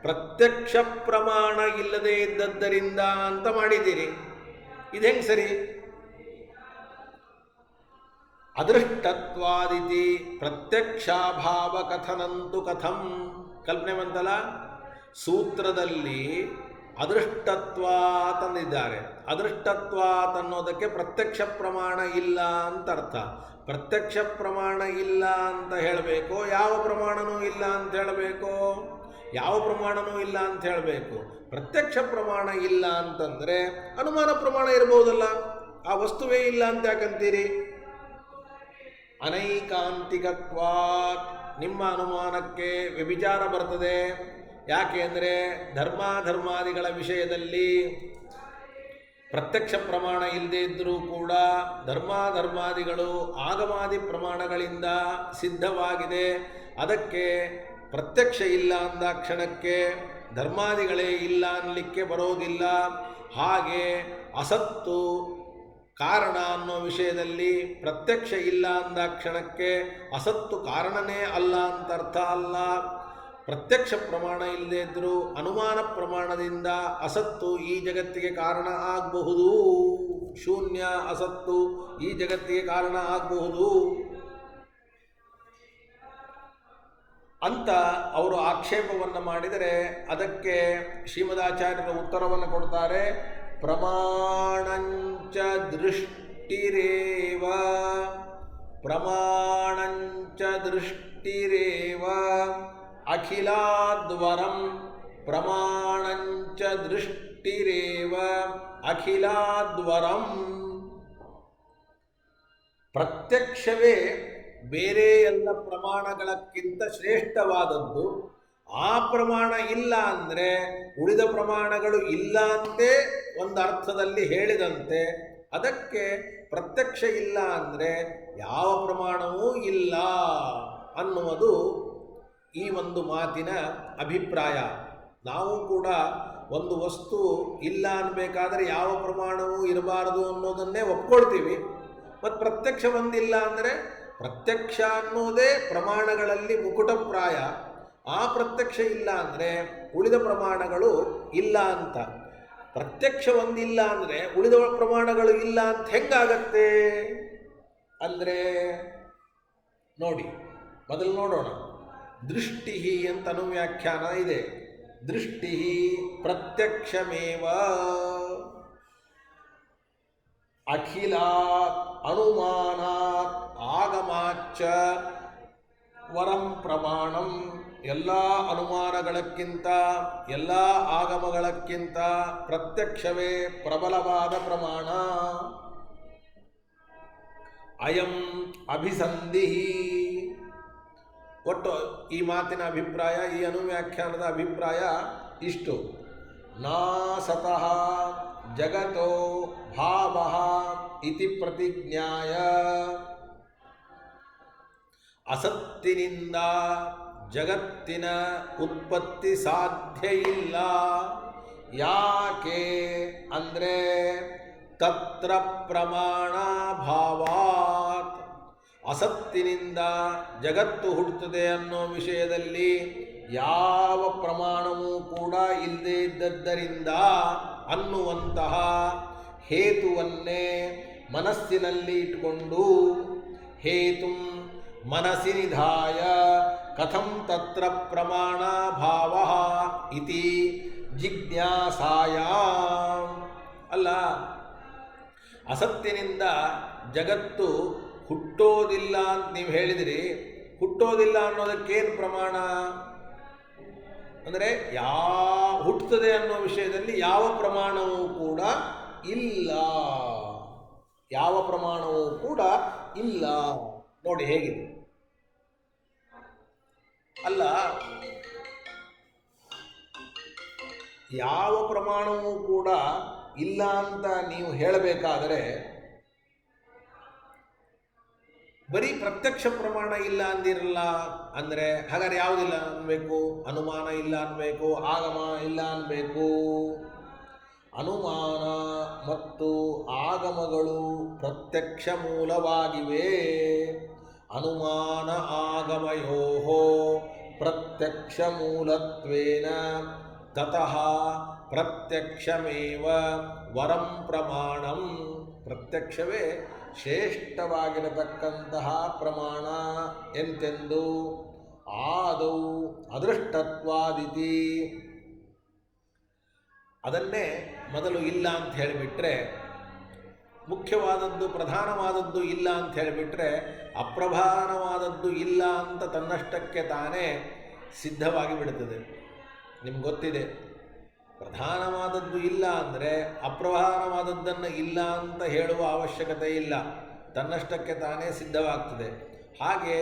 A: ಪ್ರತ್ಯಕ್ಷ ಪ್ರಮಾಣ ಇಲ್ಲದೇ ಇದ್ದದ್ದರಿಂದ ಅಂತ ಮಾಡಿದ್ದೀರಿ. ಇದು ಹೆಂಗೆ ಸರಿ? ಅದೃಷ್ಟತ್ವಾದಿತಿ ಪ್ರತ್ಯಕ್ಷಾಭಾವ ಕಥನಂತು ಕಥಂ. ಕಲ್ಪನೆ ಬಂತಲ್ಲ, ಸೂತ್ರದಲ್ಲಿ ಅದೃಷ್ಟತ್ವಾತ್ ಅಂದಿದ್ದಾರೆ. ಅದೃಷ್ಟತ್ವಾತ್ ಅನ್ನೋದಕ್ಕೆ ಪ್ರತ್ಯಕ್ಷ ಪ್ರಮಾಣ ಇಲ್ಲ ಅಂತ ಅರ್ಥ. ಪ್ರತ್ಯಕ್ಷ ಪ್ರಮಾಣ ಇಲ್ಲ ಅಂತ ಹೇಳಬೇಕು, ಯಾವ ಪ್ರಮಾಣನೂ ಇಲ್ಲ ಅಂತ ಹೇಳಬೇಕು, ಯಾವ ಪ್ರಮಾಣನೂ ಇಲ್ಲ ಅಂತ ಹೇಳಬೇಕು. ಪ್ರತ್ಯಕ್ಷ ಪ್ರಮಾಣ ಇಲ್ಲ ಅಂತಂದರೆ ಅನುಮಾನ ಪ್ರಮಾಣ ಇರ್ಬೋದಲ್ಲ, ಆ ವಸ್ತುವೇ ಇಲ್ಲ ಅಂತ ಯಾಕಂತೀರಿ? ಅನೈಕಾಂತಿಕತ್ವಾತ್, ನಿಮ್ಮ ಅನುಮಾನಕ್ಕೆ ವ್ಯಭಿಚಾರ ಬರ್ತದೆ. ಯಾಕೆ ಅಂದರೆ ಧರ್ಮಾಧರ್ಮಾದಿಗಳ ವಿಷಯದಲ್ಲಿ ಪ್ರತ್ಯಕ್ಷ ಪ್ರಮಾಣ ಇಲ್ಲದೇ ಇದ್ದರೂ ಕೂಡ ಧರ್ಮಾಧರ್ಮಾದಿಗಳು ಆಗಮಾದಿ ಪ್ರಮಾಣಗಳಿಂದ ಸಿದ್ಧವಾಗಿದೆ. ಅದಕ್ಕೆ ಪ್ರತ್ಯಕ್ಷ ಇಲ್ಲ ಅಂದ ಕ್ಷಣಕ್ಕೆ ಧರ್ಮಾದಿಗಳೇ ಇಲ್ಲ ಅನ್ನಲಿಕ್ಕೆ ಬರೋದಿಲ್ಲ. ಹಾಗೆ ಅಸತ್ತು ಕಾರಣ ಅನ್ನೋ ವಿಷಯದಲ್ಲಿ ಪ್ರತ್ಯಕ್ಷ ಇಲ್ಲ ಅಂದ ಕ್ಷಣಕ್ಕೆ ಅಸತ್ತು ಕಾರಣನೇ ಅಲ್ಲ ಅಂತ ಅರ್ಥ ಅಲ್ಲ. ಪ್ರತ್ಯಕ್ಷ ಪ್ರಮಾಣ ಇಲ್ಲದೇ ಇದ್ದರೂ ಅನುಮಾನ ಪ್ರಮಾಣದಿಂದ ಅಸತ್ತು ಈ ಜಗತ್ತಿಗೆ ಕಾರಣ ಆಗಬಹುದು. ಶೂನ್ಯ ಅಸತ್ತು ಈ ಜಗತ್ತಿಗೆ ಕಾರಣ ಆಗಬಹುದು ಅಂತ ಅವರು ಆಕ್ಷೇಪವನ್ನು ಮಾಡಿದರೆ ಅದಕ್ಕೆ ಶ್ರೀಮದಾಚಾರ್ಯರ ಉತ್ತರವನ್ನು ಕೊಡ್ತಾರೆ. ಪ್ರಮಾಣಂಚ ದೃಷ್ಟಿರೇವ, ಪ್ರಮಾಣಂಚ ದೃಷ್ಟಿರೇವ ಅಖಿಲಾದ್ವರಂ, ಪ್ರಮಾಣಂಚ ದೃಷ್ಟಿರೇವ ಅಖಿಲಾದ್ವರಂ. ಪ್ರತ್ಯಕ್ಷವೇ ಬೇರೆ ಎಲ್ಲ ಪ್ರಮಾಣಗಳಕ್ಕಿಂತ ಶ್ರೇಷ್ಠವಾದದ್ದು. ಆ ಪ್ರಮಾಣ ಇಲ್ಲ ಅಂದರೆ ಉಳಿದ ಪ್ರಮಾಣಗಳು ಇಲ್ಲ ಅಂತೇ ಒಂದು ಅರ್ಥದಲ್ಲಿ ಹೇಳಿದಂತೆ. ಅದಕ್ಕೆ ಪ್ರತ್ಯಕ್ಷ ಇಲ್ಲ ಅಂದರೆ ಯಾವ ಪ್ರಮಾಣವೂ ಇಲ್ಲ ಅನ್ನುವುದು ಈ ಒಂದು ಮಾತಿನ ಅಭಿಪ್ರಾಯ. ನಾವು ಕೂಡ ಒಂದು ವಸ್ತು ಇಲ್ಲ ಅನ್ನಬೇಕಾದ್ರೆ ಯಾವ ಪ್ರಮಾಣವೂ ಇರಬಾರದು ಅನ್ನೋದನ್ನೇ ಒಪ್ಕೊಳ್ತೀವಿ. ಮತ್ತು ಪ್ರತ್ಯಕ್ಷ ಒಂದಿಲ್ಲ ಅಂದರೆ ಪ್ರತ್ಯಕ್ಷ ಅನ್ನೋದೇ ಪ್ರಮಾಣಗಳಲ್ಲಿ ಮುಕುಟಪ್ರಾಯ. ಆ ಪ್ರತ್ಯಕ್ಷ ಇಲ್ಲ ಅಂದರೆ ಉಳಿದ ಪ್ರಮಾಣಗಳು ಇಲ್ಲ ಅಂತ. ಪ್ರತ್ಯಕ್ಷ ಒಂದಿಲ್ಲ ಅಂದರೆ ಉಳಿದ ಪ್ರಮಾಣಗಳು ಇಲ್ಲ ಅಂತ ಹೆಂಗಾಗತ್ತೆ ಅಂದರೆ ನೋಡಿ, ಮೊದಲು ನೋಡೋಣ. ದೃಷ್ಟಿ ಅಂತ ಅನುವ್ಯಾಖ್ಯಾನ ಇದೆ. ದೃಷ್ಟಿ ಪ್ರತ್ಯಕ್ಷಮೇವ ಅಖಿಲ ಅನುಮಾನಾತ್ ಆಗಮಾಚ್ಚ ವರಂ ಪ್ರಮಾಣಂ. ಎಲ್ಲ ಅನುಮಾನಗಳಕ್ಕಿಂತ ಎಲ್ಲ ಆಗಮಗಳಕ್ಕಿಂತ ಪ್ರತ್ಯಕ್ಷವೇ ಪ್ರಬಲವಾದ ಪ್ರಮಾಣ. ಅಯಂ ಅಭಿಸಂಧಿ. ಒಟ್ಟು ಈ ಮಾತಿನ ಅಭಿಪ್ರಾಯ, ಈ ಅನುವ್ಯಾಖ್ಯಾನದ ಅಭಿಪ್ರಾಯ ಇಷ್ಟು. ನಾ ಸತಃ ಜಗತೋ ಭಾವಃ ಇತಿ ಪ್ರತಿಜ್ಞಾಯ. ಅಸತ್ತಿನಿಂದ ಜಗತ್ತಿನ ಉತ್ಪತ್ತಿ ಸಾಧ್ಯ ಇಲ್ಲ. ಯಾಕೆ ಅಂದರೆ ತತ್ರ ಪ್ರಮಾಣ ಭಾವಾತ್. ಅಸತ್ತಿನಿಂದ ಜಗತ್ತು ಹುಟ್ಟುತ್ತದೆ ಅನ್ನೋ ವಿಷಯದಲ್ಲಿ ಯಾವ ಪ್ರಮಾಣವೂ ಕೂಡ ಇಲ್ಲದೇ ಇದ್ದದ್ದರಿಂದ ಅನ್ನುವಂತಹ ಹೇತುವನ್ನೇ ಮನಸ್ಸಿನಲ್ಲಿ ಇಟ್ಟುಕೊಂಡು ಹೇತು ಮನಸ್ಸಿ ನಿಧಾಯ ಕಥಂ ತತ್ರ ಪ್ರಮಾಣ ಭಾವ ಇತಿ ಜಿಜ್ಞಾಸಾಯ. ಅಲ್ಲ, ಅಸತ್ತಿನಿಂದ ಜಗತ್ತು ಹುಟ್ಟೋದಿಲ್ಲ ಅಂತ ನೀವು ಹೇಳಿದಿರಿ. ಹುಟ್ಟೋದಿಲ್ಲ ಅನ್ನೋದಕ್ಕೇನು ಪ್ರಮಾಣ ಅಂದರೆ ಹುಟ್ಟುತ್ತದೆ ಅನ್ನೋ ವಿಷಯದಲ್ಲಿ ಯಾವ ಪ್ರಮಾಣವೂ ಕೂಡ ಇಲ್ಲ. ಯಾವ ಪ್ರಮಾಣವೂ ಕೂಡ ಇಲ್ಲ. ನೋಡಿ ಹೇಗಿದೆ. ಅಲ್ಲ, ಯಾವ ಪ್ರಮಾಣವೂ ಕೂಡ ಇಲ್ಲ ಅಂತ ನೀವು ಹೇಳಬೇಕಾದರೆ ಬರೀ ಪ್ರತ್ಯಕ್ಷ ಪ್ರಮಾಣ ಇಲ್ಲ ಅಂದಿರಲ್ಲ. ಅಂದರೆ ಹಾಗಾದ್ರೆ ಯಾವುದಿಲ್ಲ ಅನ್ಬೇಕು? ಅನುಮಾನ ಇಲ್ಲ ಅನ್ಬೇಕು, ಆಗಮ ಇಲ್ಲ ಅನ್ಬೇಕು. ಅನುಮಾನ ಮತ್ತು ಆಗಮಗಳು ಪ್ರತ್ಯಕ್ಷ ಮೂಲವಾಗಿವೆ. ಅನುಮಾನ ಆಗಮಯೋಹೋ ಪ್ರತ್ಯಕ್ಷ ಮೂಲತ್ವೇನ ತತಃ ಪ್ರತ್ಯಕ್ಷಮೇವ ವರಂ ಪ್ರಮಾಣಂ. ಪ್ರತ್ಯಕ್ಷವೇ ಶ್ರೇಷ್ಠವಾಗಿರತಕ್ಕಂತಹ ಪ್ರಮಾಣ ಎಂತೆಂದು ಆದೌ ಅದೃಷ್ಟತ್ವಾದಿತಿ. ಅದನ್ನೇ ಮೊದಲು ಇಲ್ಲ ಅಂತ ಹೇಳಿಬಿಟ್ರೆ, ಮುಖ್ಯವಾದದ್ದು ಪ್ರಧಾನವಾದದ್ದು ಇಲ್ಲ ಅಂತ ಹೇಳಿಬಿಟ್ರೆ, ಅಪ್ರಧಾನವಾದದ್ದು ಇಲ್ಲ ಅಂತ ತನ್ನಷ್ಟಕ್ಕೆ ತಾನೇ ಸಿದ್ಧವಾಗಿ ಬಿಡುತ್ತದೆ. ನಿಮ್ಗೆ ಗೊತ್ತಿದೆ, ಪ್ರಧಾನವಾದದ್ದು ಇಲ್ಲ ಅಂದರೆ ಅಪ್ರಧಾನವಾದದ್ದನ್ನು ಇಲ್ಲ ಅಂತ ಹೇಳುವ ಅವಶ್ಯಕತೆ ಇಲ್ಲ, ತನ್ನಷ್ಟಕ್ಕೆ ತಾನೇ ಸಿದ್ಧವಾಗ್ತದೆ. ಹಾಗೆ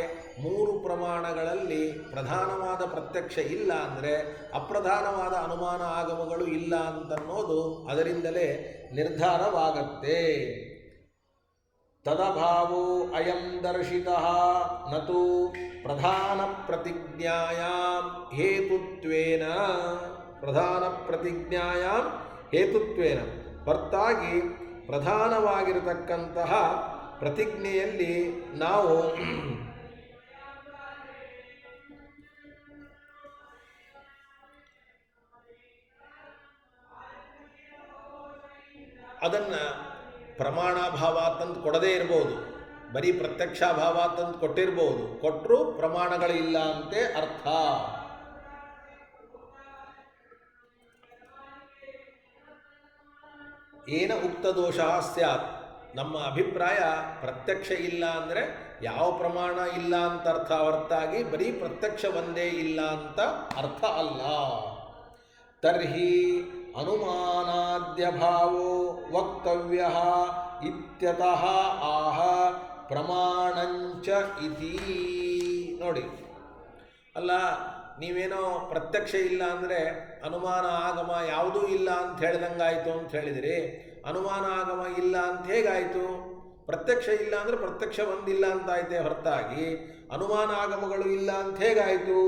A: ಮೂರು ಪ್ರಮಾಣಗಳಲ್ಲಿ ಪ್ರಧಾನವಾದ ಪ್ರತ್ಯಕ್ಷ ಇಲ್ಲ ಅಂದರೆ ಅಪ್ರಧಾನವಾದ ಅನುಮಾನ ಆಗಮಗಳು ಇಲ್ಲ ಅಂತನ್ನೋದು ಅದರಿಂದಲೇ ನಿರ್ಧಾರವಾಗತ್ತೆ. ತದಭಾವೋ ಅಯಂ ದರ್ಶಿತಃ ನತು ಪ್ರಧಾನ ಪ್ರತಿಜ್ಞಾಯಾಂ ಹೇತುತ್ವೇನ. ಪ್ರಧಾನ ಪ್ರತಿಜ್ಞಾಯಾಂ ಹೇತುತ್ವೇನ ಹೊರತಾಗಿ ಪ್ರಧಾನವಾಗಿರತಕ್ಕಂತಹ ಪ್ರತಿಜ್ಞೆಯಲ್ಲಿ ನಾವು ಅದನ್ನು ಪ್ರಮಾಣಾಭಾವ ತಂದು ಕೊಡದೇ ಇರ್ಬೋದು, ಬರೀ ಪ್ರತ್ಯಕ್ಷಾಭಾವ ತಂದು ಕೊಟ್ಟಿರ್ಬೋದು, ಕೊಟ್ಟರೂ ಪ್ರಮಾಣಗಳಿಲ್ಲ ಅಂತೆ ಅರ್ಥ. ಏನ ಉಕ್ತ ದೋಷ ಸ್ಯಾತ್. ನಮ್ಮ ಅಭಿಪ್ರಾಯ ಪ್ರತ್ಯಕ್ಷ ಇಲ್ಲ ಅಂದರೆ ಯಾವ ಪ್ರಮಾಣ ಇಲ್ಲ ಅಂತ ಅರ್ಥ ಹೊರತಾಗಿ ಬರೀ ಪ್ರತ್ಯಕ್ಷ ಒಂದೇ ಇಲ್ಲ ಅಂತ ಅರ್ಥ ಅಲ್ಲ. ತರ್ಹಿ ಅನುಮಾನಾದ್ಯಭಾವೋ ವಕ್ತವ್ಯ ಇತ್ಯತಃ ಆಹ ಪ್ರಮಾಣಂಚ ಇತಿ. ನೋಡಿ, ಅಲ್ಲ ನೀವೇನೋ ಪ್ರತ್ಯಕ್ಷ ಇಲ್ಲ ಅಂದರೆ ಅನುಮಾನ ಆಗಮ ಯಾವುದೂ ಇಲ್ಲ ಅಂತ ಹೇಳಿದಂಗಾಯಿತು ಅಂತ ಹೇಳಿದಿರಿ. ಅನುಮಾನ ಆಗಮ ಇಲ್ಲ ಅಂತ ಹೇಗಾಯಿತು? ಪ್ರತ್ಯಕ್ಷ ಇಲ್ಲ ಅಂದರೆ ಪ್ರತ್ಯಕ್ಷ ಒಂದಿಲ್ಲ ಅಂತ ಆಯ್ತೆ ಹೊರತಾಗಿ ಅನುಮಾನ ಆಗಮಗಳು ಇಲ್ಲ ಅಂತ ಹೇಗಾಯಿತು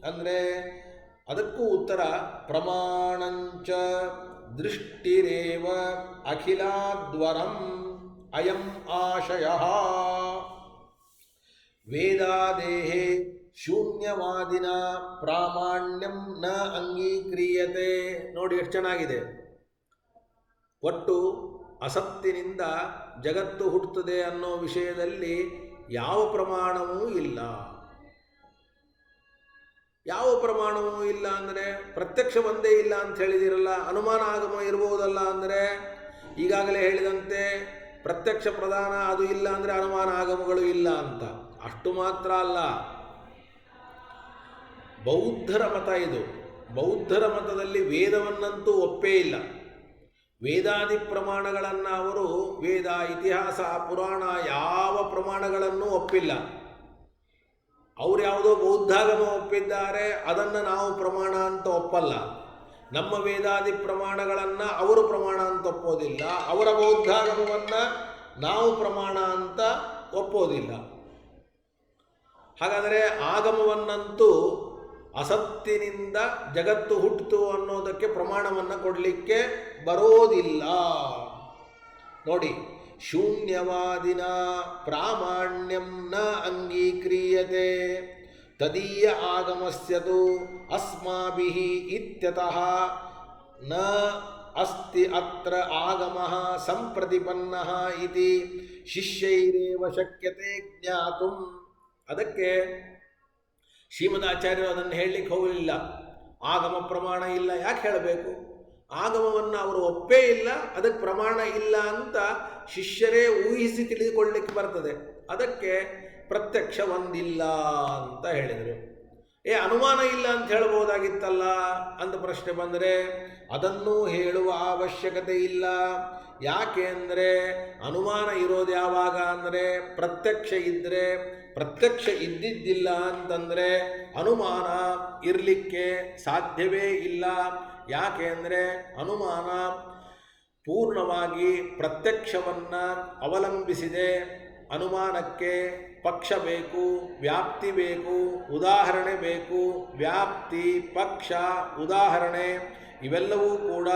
A: ಅಂದರೆ ಅದಕ್ಕೂ ಉತ್ತರ ಪ್ರಮಾಣಂಚ ದೃಷ್ಟಿರೇವ ಅಖಿಲಾದ್ವರಂ ಅಯಂ ಆಶಯಃ ವೇದಾದೇಹೇ ಶೂನ್ಯವಾದಿನ ಪ್ರಾಮಾಣ್ಯಂ ನ ಅಂಗೀಕ್ರಿಯತೆ. ನೋಡಿ ಎಷ್ಟು ಚೆನ್ನಾಗಿದೆ. ಒಟ್ಟು ಅಸತ್ತಿನಿಂದ ಜಗತ್ತು ಹುಟ್ಟುತ್ತದೆ ಅನ್ನೋ ವಿಷಯದಲ್ಲಿ ಯಾವ ಪ್ರಮಾಣವೂ ಇಲ್ಲ. ಯಾವ ಪ್ರಮಾಣವೂ ಇಲ್ಲ ಅಂದರೆ ಪ್ರತ್ಯಕ್ಷ ಒಂದೇ ಇಲ್ಲ ಅಂತ ಹೇಳಿದಿರಲ್ಲ, ಅನುಮಾನ ಆಗಮ ಇರ್ಬೋದಲ್ಲ ಅಂದರೆ ಈಗಾಗಲೇ ಹೇಳಿದಂತೆ ಪ್ರತ್ಯಕ್ಷ ಪ್ರಧಾನ ಅದು ಇಲ್ಲ ಅಂದರೆ ಅನುಮಾನ ಆಗಮಗಳು ಇಲ್ಲ ಅಂತ. ಅಷ್ಟು ಮಾತ್ರ ಅಲ್ಲ, ಬೌದ್ಧರ ಮತ ಇದು. ಬೌದ್ಧರ ಮತದಲ್ಲಿ ವೇದವನ್ನಂತೂ ಒಪ್ಪೇ ಇಲ್ಲ. ವೇದಾದಿ ಪ್ರಮಾಣಗಳನ್ನು ಅವರು ವೇದ, ಇತಿಹಾಸ, ಪುರಾಣ ಯಾವ ಪ್ರಮಾಣಗಳನ್ನು ಒಪ್ಪಿಲ್ಲ. ಅವರು ಯಾವುದೋ ಬೌದ್ಧಾಗಮ ಒಪ್ಪಿದ್ದಾರೆ, ಅದನ್ನು ನಾವು ಪ್ರಮಾಣ ಅಂತ ಒಪ್ಪಲ್ಲ. ನಮ್ಮ ವೇದಾದಿ ಪ್ರಮಾಣಗಳನ್ನು ಅವರು ಪ್ರಮಾಣ ಅಂತ ಒಪ್ಪೋದಿಲ್ಲ, ಅವರ ಬೌದ್ಧಾಗಮವನ್ನು ನಾವು ಪ್ರಮಾಣ ಅಂತ ಒಪ್ಪೋದಿಲ್ಲ. ಹಾಗಾದರೆ ಆಗಮವನ್ನಂತೂ ಅಸತ್ತಿನಿಂದ ಜಗತ್ತು ಹುಟ್ಟಿತು ಅನ್ನೋದಕ್ಕೆ ಪ್ರಮಾಣವನ್ನು ಕೊಡಲಿಕ್ಕೆ ಬರೋದಿಲ್ಲ. ನೋಡಿ, ಶೂನ್ಯವಾದಿನ ಪ್ರಾಮಾಣ್ಯಂ ನ ಅಂಗೀಕ್ರಿಯತೆ ತದೀಯ ಆಗಮಸ್ಯತು ಅಸ್ಮಾಭಿಃ ಇತ್ಯತಃ ನ ಅಸ್ತಿ ಅತ್ರ ಆಗಮಃ ಸಂಪ್ರತಿಪನ್ನಃ ಇತಿ ಶಿಷ್ಯೈರೇವ ಶಕ್ಯತೆ ಜ್ಞಾತುಂ. ಅದಕ್ಕೆ ಶ್ರೀಮದಾಚಾರ್ಯರು ಅದನ್ನು ಹೇಳಲಿಕ್ಕೆ ಹೋಗಲಿಲ್ಲ. ಆಗಮ ಪ್ರಮಾಣ ಇಲ್ಲ, ಯಾಕೆ ಹೇಳಬೇಕು? ಆಗಮವನ್ನು ಅವರು ಒಪ್ಪೇ ಇಲ್ಲ, ಅದಕ್ಕೆ ಪ್ರಮಾಣ ಇಲ್ಲ ಅಂತ ಶಿಷ್ಯರೇ ಊಹಿಸಿ ತಿಳಿದುಕೊಳ್ಳಲಿಕ್ಕೆ ಬರ್ತದೆ. ಅದಕ್ಕೆ ಪ್ರತ್ಯಕ್ಷ ಒಂದಿಲ್ಲ ಅಂತ ಹೇಳಿದರು. ಅನುಮಾನ ಇಲ್ಲ ಅಂತ ಹೇಳ್ಬೋದಾಗಿತ್ತಲ್ಲ ಅಂತ ಪ್ರಶ್ನೆ ಬಂದರೆ ಅದನ್ನು ಹೇಳುವ ಅವಶ್ಯಕತೆ ಇಲ್ಲ. ಯಾಕೆ ಅಂದರೆ ಅನುಮಾನ ಇರೋದು ಯಾವಾಗ ಅಂದರೆ ಪ್ರತ್ಯಕ್ಷ ಇದ್ದರೆ, ಪ್ರತ್ಯಕ್ಷ ಇದ್ದಿದ್ದಿಲ್ಲ ಅಂತಂದರೆ ಅನುಮಾನ ಇರಲಿಕ್ಕೆ ಸಾಧ್ಯವೇ ಇಲ್ಲ. ಯಾಕೆ ಅಂದರೆ ಅನುಮಾನ ಪೂರ್ಣವಾಗಿ ಪ್ರತ್ಯಕ್ಷವನ್ನು ಅವಲಂಬಿಸಿದೆ. ಅನುಮಾನಕ್ಕೆ ಪಕ್ಷ ಬೇಕು, ವ್ಯಾಪ್ತಿ ಬೇಕು, ಉದಾಹರಣೆ ಬೇಕು. ವ್ಯಾಪ್ತಿ, ಪಕ್ಷ, ಉದಾಹರಣೆ ಇವೆಲ್ಲವೂ ಕೂಡ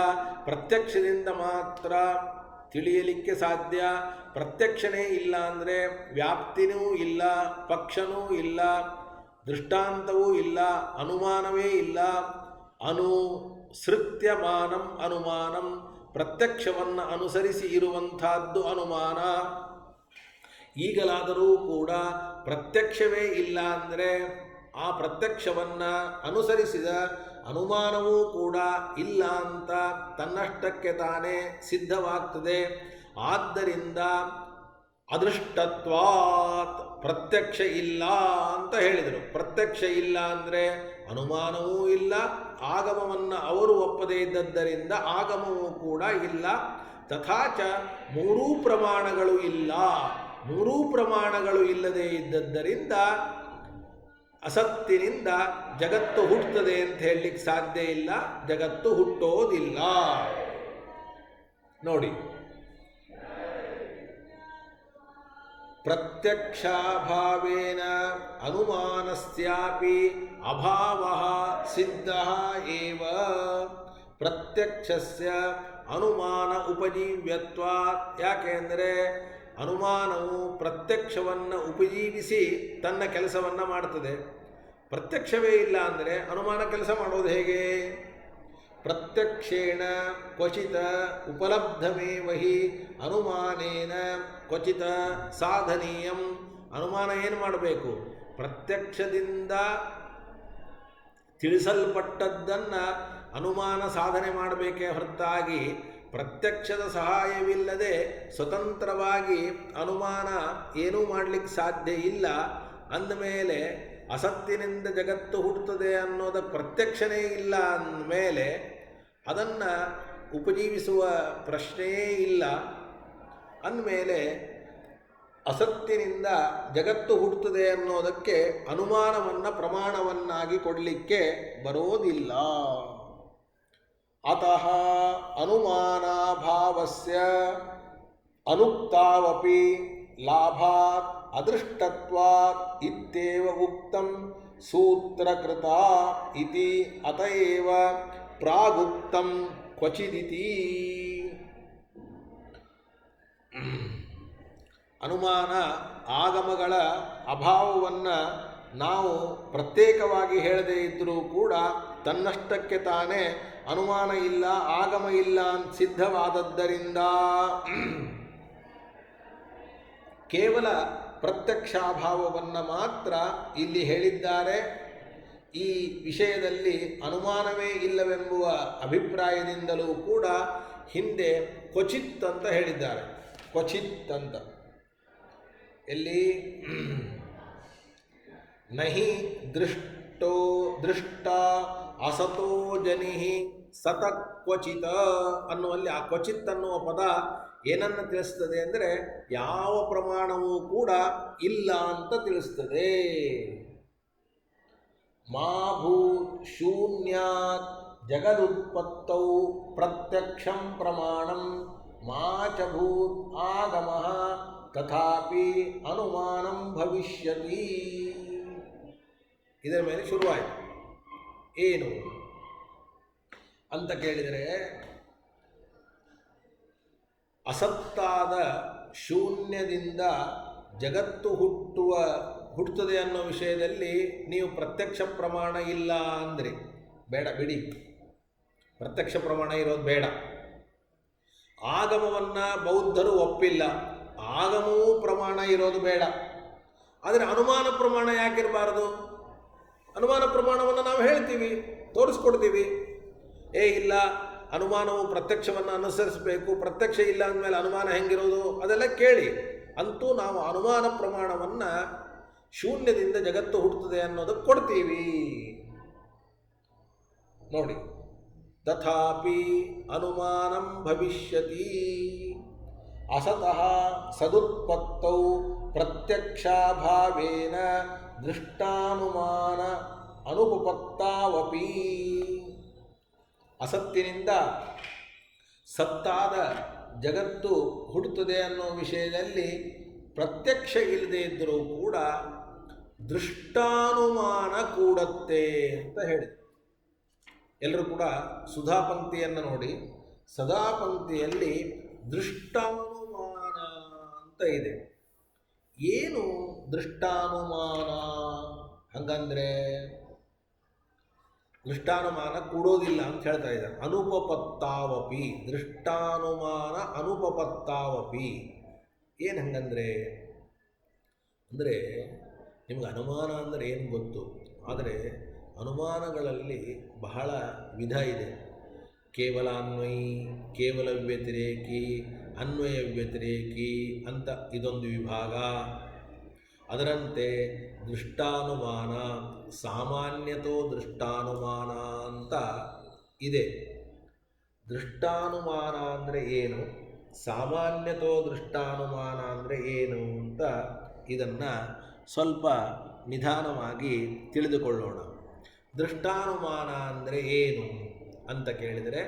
A: ಪ್ರತ್ಯಕ್ಷದಿಂದ ಮಾತ್ರ ತಿಳಿಯಲಿಕ್ಕೆ ಸಾಧ್ಯ. ಪ್ರತ್ಯಕ್ಷನೇ ಇಲ್ಲ ಅಂದರೆ ವ್ಯಾಪ್ತಿನೂ ಇಲ್ಲ, ಪಕ್ಷನೂ ಇಲ್ಲ, ದೃಷ್ಟಾಂತವೂ ಇಲ್ಲ, ಅನುಮಾನವೇ ಇಲ್ಲ. ಅನುಸೃತ್ಯಮಾನಂ ಅನುಮಾನಂ, ಪ್ರತ್ಯಕ್ಷವನ್ನು ಅನುಸರಿಸಿ ಇರುವಂಥದ್ದು ಅನುಮಾನ. ಈಗಲಾದರೂ ಕೂಡ ಪ್ರತ್ಯಕ್ಷವೇ ಇಲ್ಲ ಅಂದರೆ ಆ ಪ್ರತ್ಯಕ್ಷವನ್ನು ಅನುಸರಿಸಿದ ಅನುಮಾನವೂ ಕೂಡ ಇಲ್ಲ ಅಂತ ತನ್ನಷ್ಟಕ್ಕೆ ತಾನೇ ಸಿದ್ಧವಾಗ್ತದೆ. ಆದ್ದರಿಂದ ಅದೃಷ್ಟತ್ವಾತ್ ಪ್ರತ್ಯಕ್ಷ ಇಲ್ಲ ಅಂತ ಹೇಳಿದರು. ಪ್ರತ್ಯಕ್ಷ ಇಲ್ಲ ಅಂದರೆ ಅನುಮಾನವೂ ಇಲ್ಲ, ಆಗಮವನ್ನು ಅವರು ಒಪ್ಪದೇ ಇದ್ದದ್ದರಿಂದ ಆಗಮವೂ ಕೂಡ ಇಲ್ಲ. ತಥಾಚ ಮೂರೂ ಪ್ರಮಾಣಗಳು ಇಲ್ಲ. ಮೂರೂ ಪ್ರಮಾಣಗಳು ಇಲ್ಲದೇ ಇದ್ದದ್ದರಿಂದ ಅಸತ್ತಿನಿಂದ ಜಗತ್ತು ಹುಟ್ಟುತ್ತದೆ ಅಂತ ಹೇಳಲಿಕ್ಕೆ ಸಾಧ್ಯ ಇಲ್ಲ, ಜಗತ್ತು ಹುಟ್ಟೋದಿಲ್ಲ. ನೋಡಿ, ಪ್ರತ್ಯಕ್ಷಾಭಾವೇನ ಅನುಮಾನಸ್ಯಾಪಿ ಅಭಾವಃ ಸಿದ್ಧಃ ಏವ. ಪ್ರತ್ಯಕ್ಷಸ್ಯ ಅನುಮಾನ ಉಪಜೀವ್ಯತ್ವಾತ್. ಯಾಕೆಂದರೆ ಅನುಮಾನವು ಪ್ರತ್ಯಕ್ಷವನ್ನು ಉಪಜೀವಿಸಿ ತನ್ನ ಕೆಲಸವನ್ನು ಮಾಡ್ತದೆ. ಪ್ರತ್ಯಕ್ಷವೇ ಇಲ್ಲ ಅಂದರೆ ಅನುಮಾನ ಕೆಲಸ ಮಾಡೋದು ಹೇಗೆ? ಪ್ರತ್ಯಕ್ಷೇಣ ಕ್ವಚಿತ ಉಪಲಬ್ಧಮೇವ ಹಿ ಅನುಮಾನೇನ ಕ್ವಚಿತ ಸಾಧನೀಯಂ. ಅನುಮಾನ ಏನು ಮಾಡಬೇಕು? ಪ್ರತ್ಯಕ್ಷದಿಂದ ತಿಳಿಸಲ್ಪಟ್ಟದ್ದನ್ನು ಅನುಮಾನ ಸಾಧನೆ ಮಾಡಬೇಕೇ ಹೊರತಾಗಿ ಪ್ರತ್ಯಕ್ಷದ ಸಹಾಯವಿಲ್ಲದೆ ಸ್ವತಂತ್ರವಾಗಿ ಅನುಮಾನ ಏನೂ ಮಾಡಲಿಕ್ಕೆ ಸಾಧ್ಯ ಇಲ್ಲ. ಅಂದಮೇಲೆ ಅಸತ್ತಿನಿಂದ ಜಗತ್ತು ಹುಟ್ಟುತ್ತದೆ ಅನ್ನೋದಕ್ಕೆ ಪ್ರತ್ಯಕ್ಷನೇ ಇಲ್ಲ ಅಂದಮೇಲೆ ಅದನ್ನು ಉಪಜೀವಿಸುವ ಪ್ರಶ್ನೆಯೇ ಇಲ್ಲ. ಅಂದಮೇಲೆ ಅಸತ್ತಿನಿಂದ ಜಗತ್ತು ಹುಟ್ಟುತ್ತದೆ ಅನ್ನೋದಕ್ಕೆ ಅನುಮಾನವನ್ನು ಪ್ರಮಾಣವನ್ನಾಗಿ ಕೊಡಲಿಕ್ಕೆ ಬರೋದಿಲ್ಲ. ಅತಃ ಅನುಮಾನಾಭಾವಸ್ಯ ಅನುಕ್ತಾವಪಿ ಲಾಭಾತ್ ಅದೃಷ್ಟತ್ವಾತ್ ಇತ್ಯೇವ ಉಕ್ತಂ ಸೂತ್ರಕೃತ ಇತಿ ಅತಏವ ಪ್ರಾಗುಕ್ತಂ ಕ್ವಚಿದಿತಿ. ಅನುಮಾನ ಆಗಮಗಳ ಅಭಾವವನ್ನು ನಾವು ಪ್ರತ್ಯೇಕವಾಗಿ ಹೇಳದೇ ಇದ್ದರೂ ಕೂಡ ತನ್ನಷ್ಟಕ್ಕೆ ತಾನೇ ಅನುಮಾನ ಇಲ್ಲ, ಆಗಮ ಇಲ್ಲ ಅಂತ ಸಿದ್ಧವಾದದ್ದರಿಂದ ಕೇವಲ ಪ್ರತ್ಯಕ್ಷಾಭಾವವನ್ನು ಮಾತ್ರ ಇಲ್ಲಿ ಹೇಳಿದ್ದಾರೆ. ಈ ವಿಷಯದಲ್ಲಿ ಅನುಮಾನವೇ ಇಲ್ಲವೆಂಬುವ ಅಭಿಪ್ರಾಯದಿಂದಲೂ ಕೂಡ ಹಿಂದೆ ಕ್ವಚಿತ್ ಅಂತ ಹೇಳಿದ್ದಾರೆ. ಕ್ವಚಿತ್ ಅಂತ ಎಲ್ಲಿ ನಹಿ ದೃಷ್ಟ ಅಸತೋ ಜನಿ ಸತ ಕ್ವಚಿತ ಅನ್ನುವಲ್ಲಿ ಆ ಕ್ವಚಿತ್ ಅನ್ನುವ ಪದ ಏನನ್ನು ತಿಳಿಸ್ತದೆ ಅಂದರೆ ಯಾವ ಪ್ರಮಾಣವೂ ಕೂಡ ಇಲ್ಲ ಅಂತ ತಿಳಿಸ್ತದೆ. ಮಾ ಭೂತ್ ಶೂನ್ಯಾತ್ ಜಗದುತ್ಪತ್ತೌ ಪ್ರತ್ಯಕ್ಷಂ ಪ್ರಮಾಣಂ ಮಾ ಚ ಭೂತ್ ಆಗಮಃ ತಥಾಪಿ ಅನುಮಾನಂ ಭವಿಷ್ಯತಿ. ಇದರ ಮೇಲೆ ಶುರುವಾಯಿತು. ಏನು ಅಂತ ಕೇಳಿದರೆ, ಅಸತ್ತಾದ ಶೂನ್ಯದಿಂದ ಜಗತ್ತು ಹುಟ್ಟುತ್ತದೆ ಅನ್ನೋ ವಿಷಯದಲ್ಲಿ ನೀವು ಪ್ರತ್ಯಕ್ಷ ಪ್ರಮಾಣ ಇಲ್ಲ ಅಂದರೆ ಬೇಡ, ಬಿಡಿ, ಪ್ರತ್ಯಕ್ಷ ಪ್ರಮಾಣ ಇರೋದು ಬೇಡ. ಆಗಮವನ್ನು ಬೌದ್ಧರು ಒಪ್ಪಿಲ್ಲ, ಆಗಮವೂ ಪ್ರಮಾಣ ಇರೋದು ಬೇಡ. ಆದರೆ ಅನುಮಾನ ಪ್ರಮಾಣ ಯಾಕಿರಬಾರದು? ಅನುಮಾನ ಪ್ರಮಾಣವನ್ನು ನಾವು ಹೇಳ್ತೀವಿ, ತೋರಿಸ್ಕೊಡ್ತೀವಿ. ಇಲ್ಲ, ಅನುಮಾನವು ಪ್ರತ್ಯಕ್ಷವನ್ನು ಅನುಸರಿಸಬೇಕು, ಪ್ರತ್ಯಕ್ಷ ಇಲ್ಲ ಅಂದಮೇಲೆ ಅನುಮಾನ ಹೆಂಗಿರೋದು ಅದೆಲ್ಲ ಕೇಳಿ. ಅಂತೂ ನಾವು ಅನುಮಾನ ಪ್ರಮಾಣವನ್ನು ಶೂನ್ಯದಿಂದ ಜಗತ್ತು ಹುಟ್ಟುತ್ತದೆ ಅನ್ನೋದಕ್ಕೆ ಕೊಡ್ತೀವಿ. ನೋಡಿ, ತಥಾಪಿ ಅನುಮಾನಂ ಭವಿಷ್ಯತಿ ಅಸತಃ ಸದುತ್ಪತ್ತೌ ಪ್ರತ್ಯಕ್ಷಾಭಾವೇನ ದೃಷ್ಟಾನುಮಾನ ಅನುಪಪತ್ತಾವಪಿ. ಅಸತ್ತಿನಿಂದ ಸತ್ತಾದ ಜಗತ್ತು ಹುಟ್ಟುತ್ತದೆ ಅನ್ನೋ ವಿಷಯದಲ್ಲಿ ಪ್ರತ್ಯಕ್ಷ ಇಲ್ಲದೆ ಇದ್ದರೂ ಕೂಡ ದೃಷ್ಟಾನುಮಾನ ಕೂಡತ್ತೆ ಅಂತ ಹೇಳಿ. ಎಲ್ಲರೂ ಕೂಡ ಸುಧಾಪಂಕ್ತಿಯನ್ನು ನೋಡಿ, ಸದಾಪಂಕ್ತಿಯಲ್ಲಿ ದೃಷ್ಟಾನುಮಾನ ಅಂತ ಇದೆ. ಏನು ದೃಷ್ಟಾನುಮಾನ? ಹಾಗಂದರೆ ದೃಷ್ಟಾನುಮಾನ ಕೂಡೋದಿಲ್ಲ ಅಂತ ಹೇಳ್ತಾ ಇದ್ದಾರೆ. ಅನುಪಪತ್ತಾವಪಿ, ದೃಷ್ಟಾನುಮಾನ ಅನುಪಪತ್ತಾವಪಿ. ಏನು ಹಂಗಂದರೆ ಅಂದರೆ ನಿಮಗೆ ಅನುಮಾನ ಅಂದರೆ ಏನು ಗೊತ್ತು, ಆದರೆ ಅನುಮಾನಗಳಲ್ಲಿ ಬಹಳ ವಿಧ ಇದೆ. ಕೇವಲ ಅನ್ವಯಿ, ಕೇವಲ ವ್ಯತಿರೇಕಿ, ಅನ್ವಯ ವ್ಯತಿರೇಕಿ ಅಂತ ಇದೊಂದು ವಿಭಾಗ. ಅದರಂತೆ ದೃಷ್ಟಾನುಮಾನ, ಸಾಮಾನ್ಯತೋ ದೃಷ್ಟಾನುಮಾನ ಅಂತ ಇದೆ. ದೃಷ್ಟಾನುಮಾನ ಅಂದರೆ ಏನು, ಸಾಮಾನ್ಯತೋ ದೃಷ್ಟಾನುಮಾನ ಅಂದರೆ ಏನು ಅಂತ ಇದನ್ನು ಸ್ವಲ್ಪ ನಿಧಾನವಾಗಿ ತಿಳಿದುಕೊಳ್ಳೋಣ. ದೃಷ್ಟಾನುಮಾನ ಅಂದರೆ ಏನು ಅಂತ ಕೇಳಿದರೆ,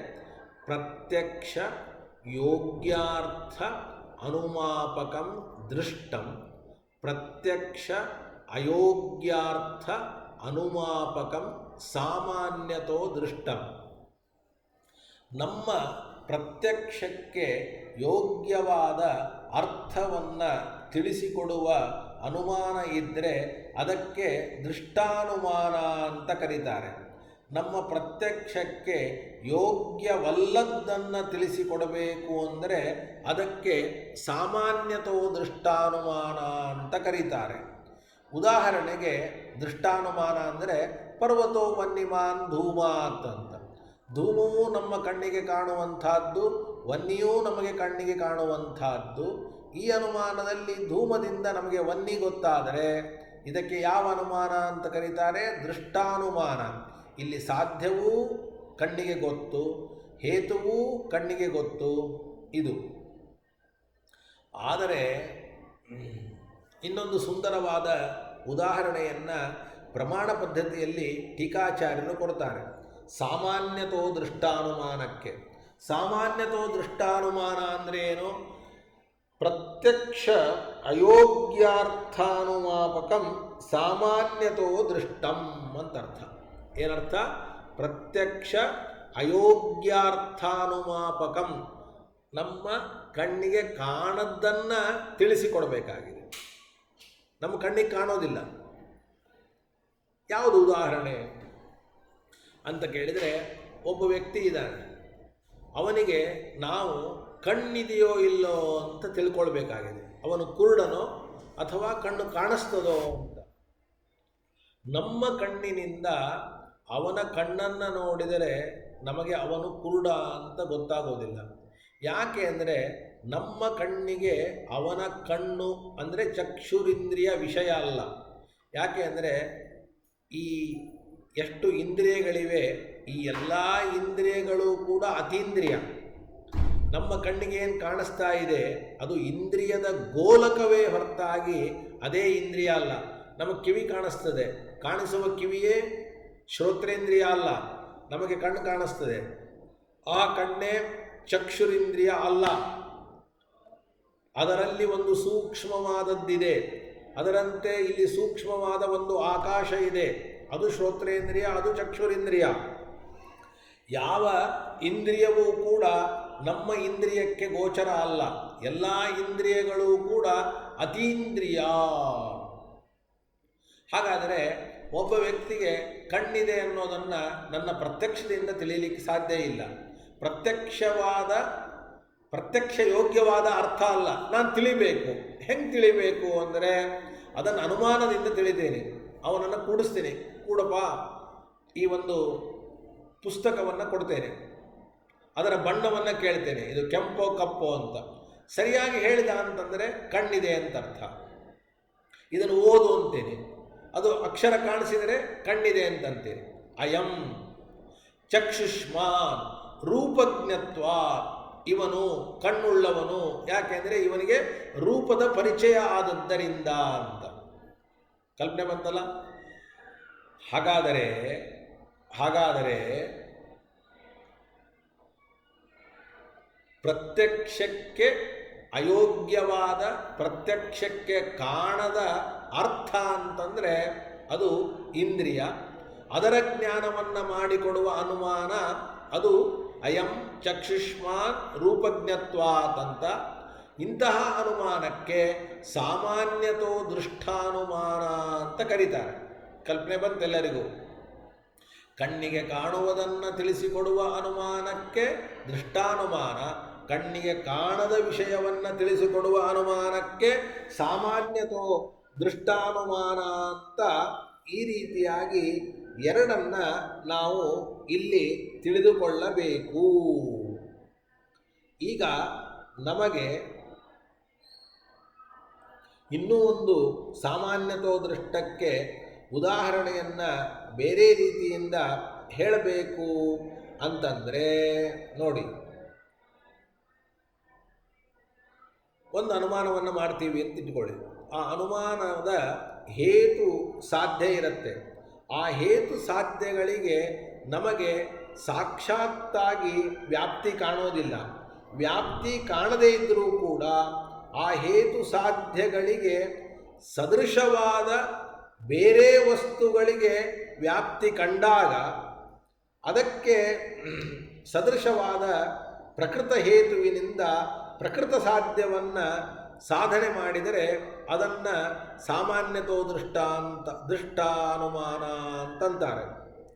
A: ಪ್ರತ್ಯಕ್ಷ ಯೋಗ್ಯಾರ್ಥ ಅನುಮಾಪಕಂ ದೃಷ್ಟಂ, ಪ್ರತ್ಯಕ್ಷ ಅಯೋಗ್ಯಾರ್ಥ ಅನುಮಾಪಕಂ ಸಾಮಾನ್ಯತೋ ದೃಷ್ಟಂ. ನಮ್ಮ ಪ್ರತ್ಯಕ್ಷಕ್ಕೆ ಯೋಗ್ಯವಾದ ಅರ್ಥವನ್ನು ತಿಳಿಸಿಕೊಡುವ ಅನುಮಾನ ಇದ್ದರೆ ಅದಕ್ಕೆ ದೃಷ್ಟಾನುಮಾನ ಅಂತ ಕರೀತಾರೆ. ನಮ್ಮ ಪ್ರತ್ಯಕ್ಷಕ್ಕೆ ಯೋಗ್ಯವಲ್ಲದ್ದನ್ನು ತಿಳಿಸಿಕೊಡಬೇಕು ಅಂದರೆ ಅದಕ್ಕೆ ಸಾಮಾನ್ಯತೋ ದೃಷ್ಟಾನುಮಾನ ಅಂತ ಕರೀತಾರೆ. ಉದಾಹರಣೆಗೆ ದೃಷ್ಟಾನುಮಾನ ಅಂದರೆ ಪರ್ವತೋ ವನ್ಯಮಾನ್ ಧೂಮಾತ್ ಅಂತ. ಧೂಮವು ನಮ್ಮ ಕಣ್ಣಿಗೆ ಕಾಣುವಂಥದ್ದು, ವನ್ನಿಯೂ ನಮಗೆ ಕಣ್ಣಿಗೆ ಕಾಣುವಂಥದ್ದು. ಈ ಅನುಮಾನದಲ್ಲಿ ಧೂಮದಿಂದ ನಮಗೆ ವನ್ನಿ ಗೊತ್ತಾದರೆ ಇದಕ್ಕೆ ಯಾವ ಅನುಮಾನ ಅಂತ ಕರೀತಾರೆ? ದೃಷ್ಟಾನುಮಾನ. ಇಲ್ಲಿ ಸಾಧ್ಯವೂ ಕಣ್ಣಿಗೆ ಗೊತ್ತು, ಹೇತುವೂ ಕಣ್ಣಿಗೆ ಗೊತ್ತು. ಇದು ಆದರೆ ಇನ್ನೊಂದು ಸುಂದರವಾದ ಉದಾಹರಣೆಯನ್ನು ಪ್ರಮಾಣ ಪದ್ಧತಿಯಲ್ಲಿ ಟೀಕಾಚಾರ್ಯರು ಕೊಡ್ತಾರೆ. ಸಾಮಾನ್ಯತೋ ದೃಷ್ಟಾನುಮಾನಕ್ಕೆ. ಸಾಮಾನ್ಯತೋ ದೃಷ್ಟಾನುಮಾನ ಅಂದರೆ ಏನು? ಪ್ರತ್ಯಕ್ಷ ಅಯೋಗ್ಯಾರ್ಥಾನುಮಾಪಕಂ ಸಾಮಾನ್ಯತೋ ದೃಷ್ಟಂ ಅಂತರ್ಥ. ಏನರ್ಥ? ಪ್ರತ್ಯಕ್ಷ ಅಯೋಗ್ಯಾರ್ಥಾನುಮಾಪಕಂ, ನಮ್ಮ ಕಣ್ಣಿಗೆ ಕಾಣದ್ದನ್ನು ತಿಳಿಸಿಕೊಡಬೇಕಾಗಿದೆ. ನಮ್ಮ ಕಣ್ಣಿಗೆ ಕಾಣೋದಿಲ್ಲ. ಯಾವುದು ಉದಾಹರಣೆ ಅಂತ ಕೇಳಿದರೆ, ಒಬ್ಬ ವ್ಯಕ್ತಿ ಇದ್ದಾನೆ, ಅವನಿಗೆ ನಾವು ಕಣ್ಣಿದೆಯೋ ಇಲ್ಲೋ ಅಂತ ತಿಳ್ಕೊಳ್ಬೇಕಾಗಿದೆ. ಅವನು ಕುರುಡನೋ ಅಥವಾ ಕಣ್ಣು ಕಾಣಿಸ್ತದೋ ಅಂತ. ನಮ್ಮ ಕಣ್ಣಿನಿಂದ ಅವನ ಕಣ್ಣನ್ನು ನೋಡಿದರೆ ನಮಗೆ ಅವನು ಕುರುಡ ಅಂತ ಗೊತ್ತಾಗೋದಿಲ್ಲ. ಯಾಕೆ ಅಂದರೆ ನಮ್ಮ ಕಣ್ಣಿಗೆ ಅವನ ಕಣ್ಣು ಅಂದರೆ ಚಕ್ಷುರಿಂದ್ರಿಯ ವಿಷಯ ಅಲ್ಲ. ಯಾಕೆ ಅಂದರೆ ಈ ಎಷ್ಟು ಇಂದ್ರಿಯಗಳಿವೆ, ಈ ಎಲ್ಲ ಇಂದ್ರಿಯಗಳು ಕೂಡ ಅತೀಂದ್ರಿಯ. ನಮ್ಮ ಕಣ್ಣಿಗೆ ಏನು ಕಾಣಿಸ್ತಾ ಇದೆ ಅದು ಇಂದ್ರಿಯದ ಗೋಲಕವೇ ಹೊರತಾಗಿ ಅದೇ ಇಂದ್ರಿಯ ಅಲ್ಲ. ನಮಗೆ ಕಿವಿ ಕಾಣಿಸ್ತದೆ, ಕಾಣಿಸುವ ಕಿವಿಯೇ ಶ್ರೋತ್ರೇಂದ್ರಿಯ ಅಲ್ಲ. ನಮಗೆ ಕಣ್ಣು ಕಾಣಿಸ್ತದೆ, ಆ ಕಣ್ಣೇ ಚಕ್ಷುರಿಂದ್ರಿಯ ಅಲ್ಲ. ಅದರಲ್ಲಿ ಒಂದು ಸೂಕ್ಷ್ಮವಾದದ್ದಿದೆ. ಅದರಂತೆ ಇಲ್ಲಿ ಸೂಕ್ಷ್ಮವಾದ ಒಂದು ಆಕಾಶ ಇದೆ, ಅದು ಶ್ರೋತ್ರೇಂದ್ರಿಯ, ಅದು ಚಕ್ಷುರಿಂದ್ರಿಯ. ಯಾವ ಇಂದ್ರಿಯವೂ ಕೂಡ ನಮ್ಮ ಇಂದ್ರಿಯಕ್ಕೆ ಗೋಚರ ಅಲ್ಲ. ಎಲ್ಲ ಇಂದ್ರಿಯಗಳು ಕೂಡ ಅತೀಂದ್ರಿಯ. ಹಾಗಾದರೆ ಒಬ್ಬ ವ್ಯಕ್ತಿಗೆ ಕಣ್ಣಿದೆ ಅನ್ನೋದನ್ನು ನನ್ನ ಪ್ರತ್ಯಕ್ಷದಿಂದ ತಿಳಿಯಲಿಕ್ಕೆ ಸಾಧ್ಯ ಇಲ್ಲ. ಪ್ರತ್ಯಕ್ಷ ಯೋಗ್ಯವಾದ ಅರ್ಥ ಅಲ್ಲ, ನಾನು ತಿಳಿಬೇಕು. ಹೆಂಗೆ ತಿಳಿಬೇಕು ಅಂದರೆ ಅದನ್ನು ಅನುಮಾನದಿಂದ ತಿಳಿತೇನೆ. ಅವನನ್ನು ಕೂಡಿಸ್ತೀನಿ, ಕೂಡಪ್ಪ ಈ ಒಂದು ಪುಸ್ತಕವನ್ನು ಕೊಡ್ತೇನೆ, ಅದರ ಬಣ್ಣವನ್ನು ಕೇಳ್ತೇನೆ, ಇದು ಕೆಂಪೋ ಕಪ್ಪೋ ಅಂತ. ಸರಿಯಾಗಿ ಹೇಳಿದ ಅಂತಂದರೆ ಕಣ್ಣಿದೆ ಅಂತ ಅರ್ಥ. ಇದನ್ನು ಓದು ಅಂತೇನೆ, ಅದು ಅಕ್ಷರ ಕಾಣಿಸಿದರೆ ಕಣ್ಣಿದೆ ಅಂತಂತೇನೆ. ಅಯಂ ಚಕ್ಷುಷ್ಮಾನ್ ರೂಪಜ್ಞತ್ವ, ಇವನು ಕಣ್ಣುಳ್ಳವನು. ಯಾಕೆಂದರೆ ಇವನಿಗೆ ರೂಪದ ಪರಿಚಯ ಆದದ್ದರಿಂದ ಅಂತ. ಕಲ್ಪನೆ ಬಂತಲ್ಲ? ಹಾಗಾದರೆ ಪ್ರತ್ಯಕ್ಷಕ್ಕೆ ಅಯೋಗ್ಯವಾದ, ಪ್ರತ್ಯಕ್ಷಕ್ಕೆ ಕಾಣದ ಅರ್ಥ ಅಂತಂದರೆ ಅದು ಇಂದ್ರಿಯ. ಅದರ ಜ್ಞಾನವನ್ನು ಮಾಡಿಕೊಡುವ ಅನುಮಾನ ಅದು ಅಯಂ ಚಕ್ಷುಷ್ಮಾನ್ ರೂಪಜ್ಞತ್ವಾತ್ ಅಂತ. ಇಂತಹ ಅನುಮಾನಕ್ಕೆ ಸಾಮಾನ್ಯತೋ ದೃಷ್ಟಾನುಮಾನ ಅಂತ ಕರೀತಾರೆ. ಕಲ್ಪನೆ ಬಂತೆಲ್ಲರಿಗೂ. ಕಣ್ಣಿಗೆ ಕಾಣುವುದನ್ನು ತಿಳಿಸಿಕೊಡುವ ಅನುಮಾನಕ್ಕೆ ದೃಷ್ಟಾನುಮಾನ, ಕಣ್ಣಿಗೆ ಕಾಣದ ವಿಷಯವನ್ನು ತಿಳಿಸಿಕೊಡುವ ಅನುಮಾನಕ್ಕೆ ಸಾಮಾನ್ಯತೋ ದೃಷ್ಟಾನುಮಾನ ಅಂತ ಈ ರೀತಿಯಾಗಿ ಎರಡನ್ನ ನಾವು ಇಲ್ಲಿ ತಿಳಿದುಕೊಳ್ಳಬೇಕು. ಈಗ ನಮಗೆ ಇನ್ನೂ ಒಂದು ಸಾಮಾನ್ಯತೋ ದೃಷ್ಟಕ್ಕೆ ಉದಾಹರಣೆಯನ್ನು ಬೇರೆ ರೀತಿಯಿಂದ ಹೇಳಬೇಕು ಅಂತಂದರೆ ನೋಡಿ, ಒಂದು ಅನುಮಾನವನ್ನು ಮಾಡ್ತೀವಿ ಅಂತ ಇಟ್ಕೊಳ್ಳಿ. ಆ ಅನುಮಾನದ ಹೇತು ಸಾಧ್ಯ ಇರುತ್ತೆ. ಆ ಹೇತು ಸಾಧ್ಯಗಳಿಗೆ ನಮಗೆ ಸಾಕ್ಷಾತ್ತಾಗಿ ವ್ಯಾಪ್ತಿ ಕಾಣೋದಿಲ್ಲ. ವ್ಯಾಪ್ತಿ ಕಾಣದೇ ಇದ್ದರೂ ಕೂಡ ಆ ಹೇತು ಸಾಧ್ಯಗಳಿಗೆ ಸದೃಶವಾದ ಬೇರೆ ವಸ್ತುಗಳಿಗೆ ವ್ಯಾಪ್ತಿ ಕಂಡಾಗ ಅದಕ್ಕೆ ಸದೃಶವಾದ ಪ್ರಕೃತ ಹೇತುವಿನಿಂದ ಪ್ರಕೃತ ಸಾಧ್ಯವನ್ನು ಸಾಧನೆ ಮಾಡಿದರೆ ಅದನ್ನು ಸಾಮಾನ್ಯತೋ ದೃಷ್ಟಾನುಮಾನ ಅಂತಂತಾರೆ.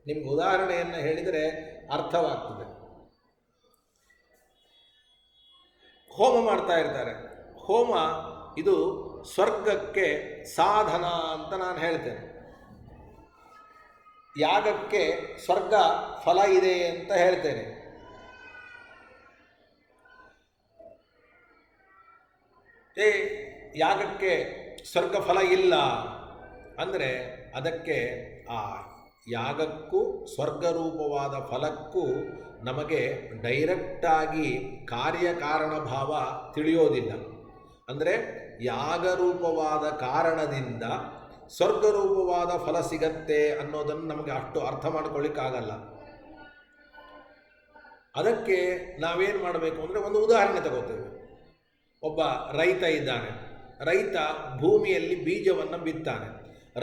A: ನಿಮ್ಗೆ ಉದಾಹರಣೆಯನ್ನು ಹೇಳಿದರೆ ಅರ್ಥವಾಗ್ತದೆ. ಹೋಮ ಮಾಡ್ತಾ ಇರ್ತಾರೆ. ಹೋಮ ಇದು ಸ್ವರ್ಗಕ್ಕೆ ಸಾಧನ ಅಂತ ನಾನು ಹೇಳ್ತೇನೆ. ಯಾಗಕ್ಕೆ ಸ್ವರ್ಗ ಫಲ ಇದೆ ಅಂತ ಹೇಳ್ತೇನೆ. ಯಾಗಕ್ಕೆ ಸ್ವರ್ಗ ಫಲ ಇಲ್ಲ ಅಂದರೆ ಅದಕ್ಕೆ ಆ ಯಾಗಕ್ಕೂ ಸ್ವರ್ಗರೂಪವಾದ ಫಲಕ್ಕೂ ನಮಗೆ ಡೈರೆಕ್ಟಾಗಿ ಕಾರ್ಯಕಾರಣ ಭಾವ ತಿಳಿಯೋದಿಲ್ಲ. ಅಂದರೆ ಯಾಗರೂಪವಾದ ಕಾರಣದಿಂದ ಸ್ವರ್ಗರೂಪವಾದ ಫಲ ಸಿಗತ್ತೆ ಅನ್ನೋದನ್ನು ನಮಗೆ ಅಷ್ಟು ಅರ್ಥ ಮಾಡ್ಕೊಳ್ಳಿಕ್ಕಾಗಲ್ಲ. ಅದಕ್ಕೆ ನಾವೇನು ಮಾಡಬೇಕು ಅಂದರೆ ಒಂದು ಉದಾಹರಣೆ ತಗೋತೇವೆ. ಒಬ್ಬ ರೈತ ಇದ್ದಾನೆ. ರೈತ ಭೂಮಿಯಲ್ಲಿ ಬೀಜವನ್ನು ಬಿತ್ತಾನೆ.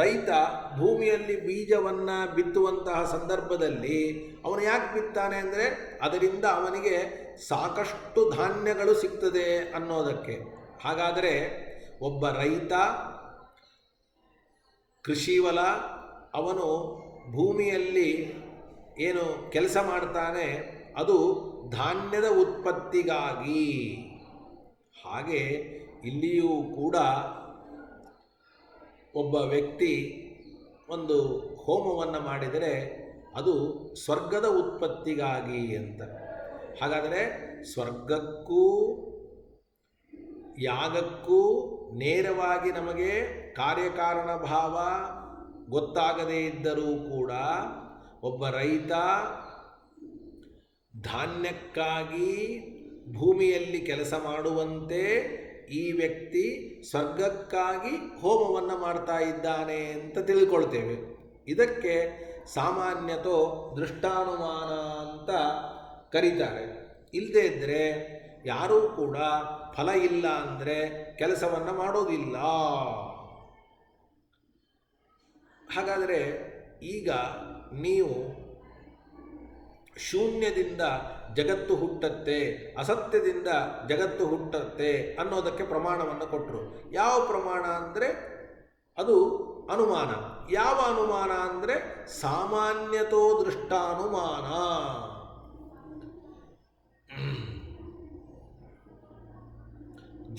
A: ರೈತ ಭೂಮಿಯಲ್ಲಿ ಬೀಜವನ್ನು ಬಿತ್ತುವಂತಹ ಸಂದರ್ಭದಲ್ಲಿ ಅವನು ಯಾಕೆ ಬಿತ್ತಾನೆ ಅಂದರೆ ಅದರಿಂದ ಅವನಿಗೆ ಸಾಕಷ್ಟು ಧಾನ್ಯಗಳು ಸಿಗ್ತದೆ ಅನ್ನೋದಕ್ಕೆ. ಹಾಗಾದರೆ ಒಬ್ಬ ರೈತ ಕೃಷಿವಲ ಅವನು ಭೂಮಿಯಲ್ಲಿ ಏನು ಕೆಲಸ ಮಾಡ್ತಾನೆ ಅದು ಧಾನ್ಯದ ಉತ್ಪತ್ತಿಗಾಗಿ. ಹಾಗೆ ಇಲ್ಲಿಯೂ ಕೂಡ ಒಬ್ಬ ವ್ಯಕ್ತಿ ಒಂದು ಹೋಮವನ್ನು ಮಾಡಿದರೆ ಅದು ಸ್ವರ್ಗದ ಉತ್ಪತ್ತಿಗಾಗಿ ಅಂತ. ಹಾಗಾದರೆ ಸ್ವರ್ಗಕ್ಕೂ ಯಾಗಕ್ಕೂ ನೇರವಾಗಿ ನಮಗೆ ಕಾರ್ಯಕಾರಣ ಭಾವ ಗೊತ್ತಾಗದೇ ಇದ್ದರೂ ಕೂಡ ಒಬ್ಬ ರೈತ ಧಾನ್ಯಕ್ಕಾಗಿ ಭೂಮಿಯಲ್ಲಿ ಕೆಲಸ ಮಾಡುವಂತೆ ಈ ವ್ಯಕ್ತಿ ಸ್ವರ್ಗಕ್ಕಾಗಿ ಹೋಮವನ್ನು ಮಾಡ್ತಾ ಇದ್ದಾನೆ ಅಂತ ತಿಳ್ಕೊಳ್ತೇವೆ. ಇದಕ್ಕೆ ಸಾಮಾನ್ಯತೋ ದೃಷ್ಟಾನುಮಾನ ಅಂತ ಕರೀತಾರೆ. ಇಲ್ಲದೇ ಇದ್ದರೆ ಯಾರೂ ಕೂಡ ಫಲ ಇಲ್ಲ ಅಂದರೆ ಕೆಲಸವನ್ನು ಮಾಡೋದಿಲ್ಲ. ಹಾಗಾದರೆ ಈಗ ನೀವು ಶೂನ್ಯದಿಂದ ಜಗತ್ತು ಹುಟ್ಟತ್ತೆ, ಅಸತ್ಯದಿಂದ ಜಗತ್ತು ಹುಟ್ಟತ್ತೆ ಅನ್ನೋದಕ್ಕೆ ಪ್ರಮಾಣವನ್ನು ಕೊಟ್ಟರು. ಯಾವ ಪ್ರಮಾಣ ಅಂದರೆ ಅದು ಅನುಮಾನ. ಯಾವ ಅನುಮಾನ ಅಂದರೆ ಸಾಮಾನ್ಯತೋ ದೃಷ್ಟಾನುಮಾನ.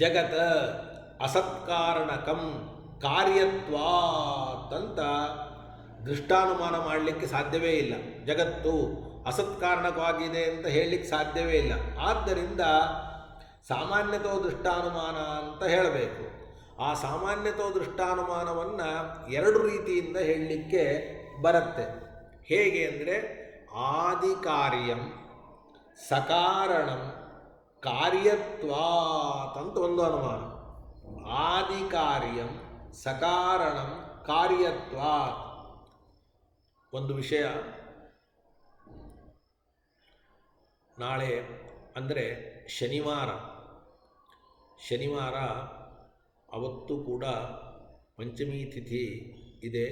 A: ಜಗತ ಅಸತ್ಕಾರಣಕಂ ಕಾರ್ಯತ್ವಾತ್ ಅಂತ ದೃಷ್ಟಾನುಮಾನ ಮಾಡಲಿಕ್ಕೆ ಸಾಧ್ಯವೇ ಇಲ್ಲ. ಜಗತ್ತು ಅಸತ್ಕಾರಣಕವಾಗಿದೆ ಅಂತ ಹೇಳಲಿಕ್ಕೆ ಸಾಧ್ಯವೇ ಇಲ್ಲ. ಆದ್ದರಿಂದ ಸಾಮಾನ್ಯತೋ ದೃಷ್ಟಾನುಮಾನ ಅಂತ ಹೇಳಬೇಕು. ಆ ಸಾಮಾನ್ಯತೋ ದೃಷ್ಟಾನುಮಾನವನ್ನು ಎರಡು ರೀತಿಯಿಂದ ಹೇಳಲಿಕ್ಕೆ ಬರುತ್ತೆ. ಹೇಗೆ ಅಂದರೆ ಆದಿಕಾರ್ಯಂ ಸಕಾರಣಂ ಕಾರ್ಯತ್ವಾತ್ ಅಂತ ಒಂದು ಅನುಮಾನ. ಆದಿಕಾರ್ಯಂ ಸಕಾರಣಂ ಕಾರ್ಯತ್ವಾತ್. ಒಂದು ವಿಷಯ, ನಾಳೆ ಅಂದರೆ ಶನಿವಾರ ಅವತ್ತು ಕೂಡ ಪಂಚಮಿ ತಿಥಿ ಇದೆ.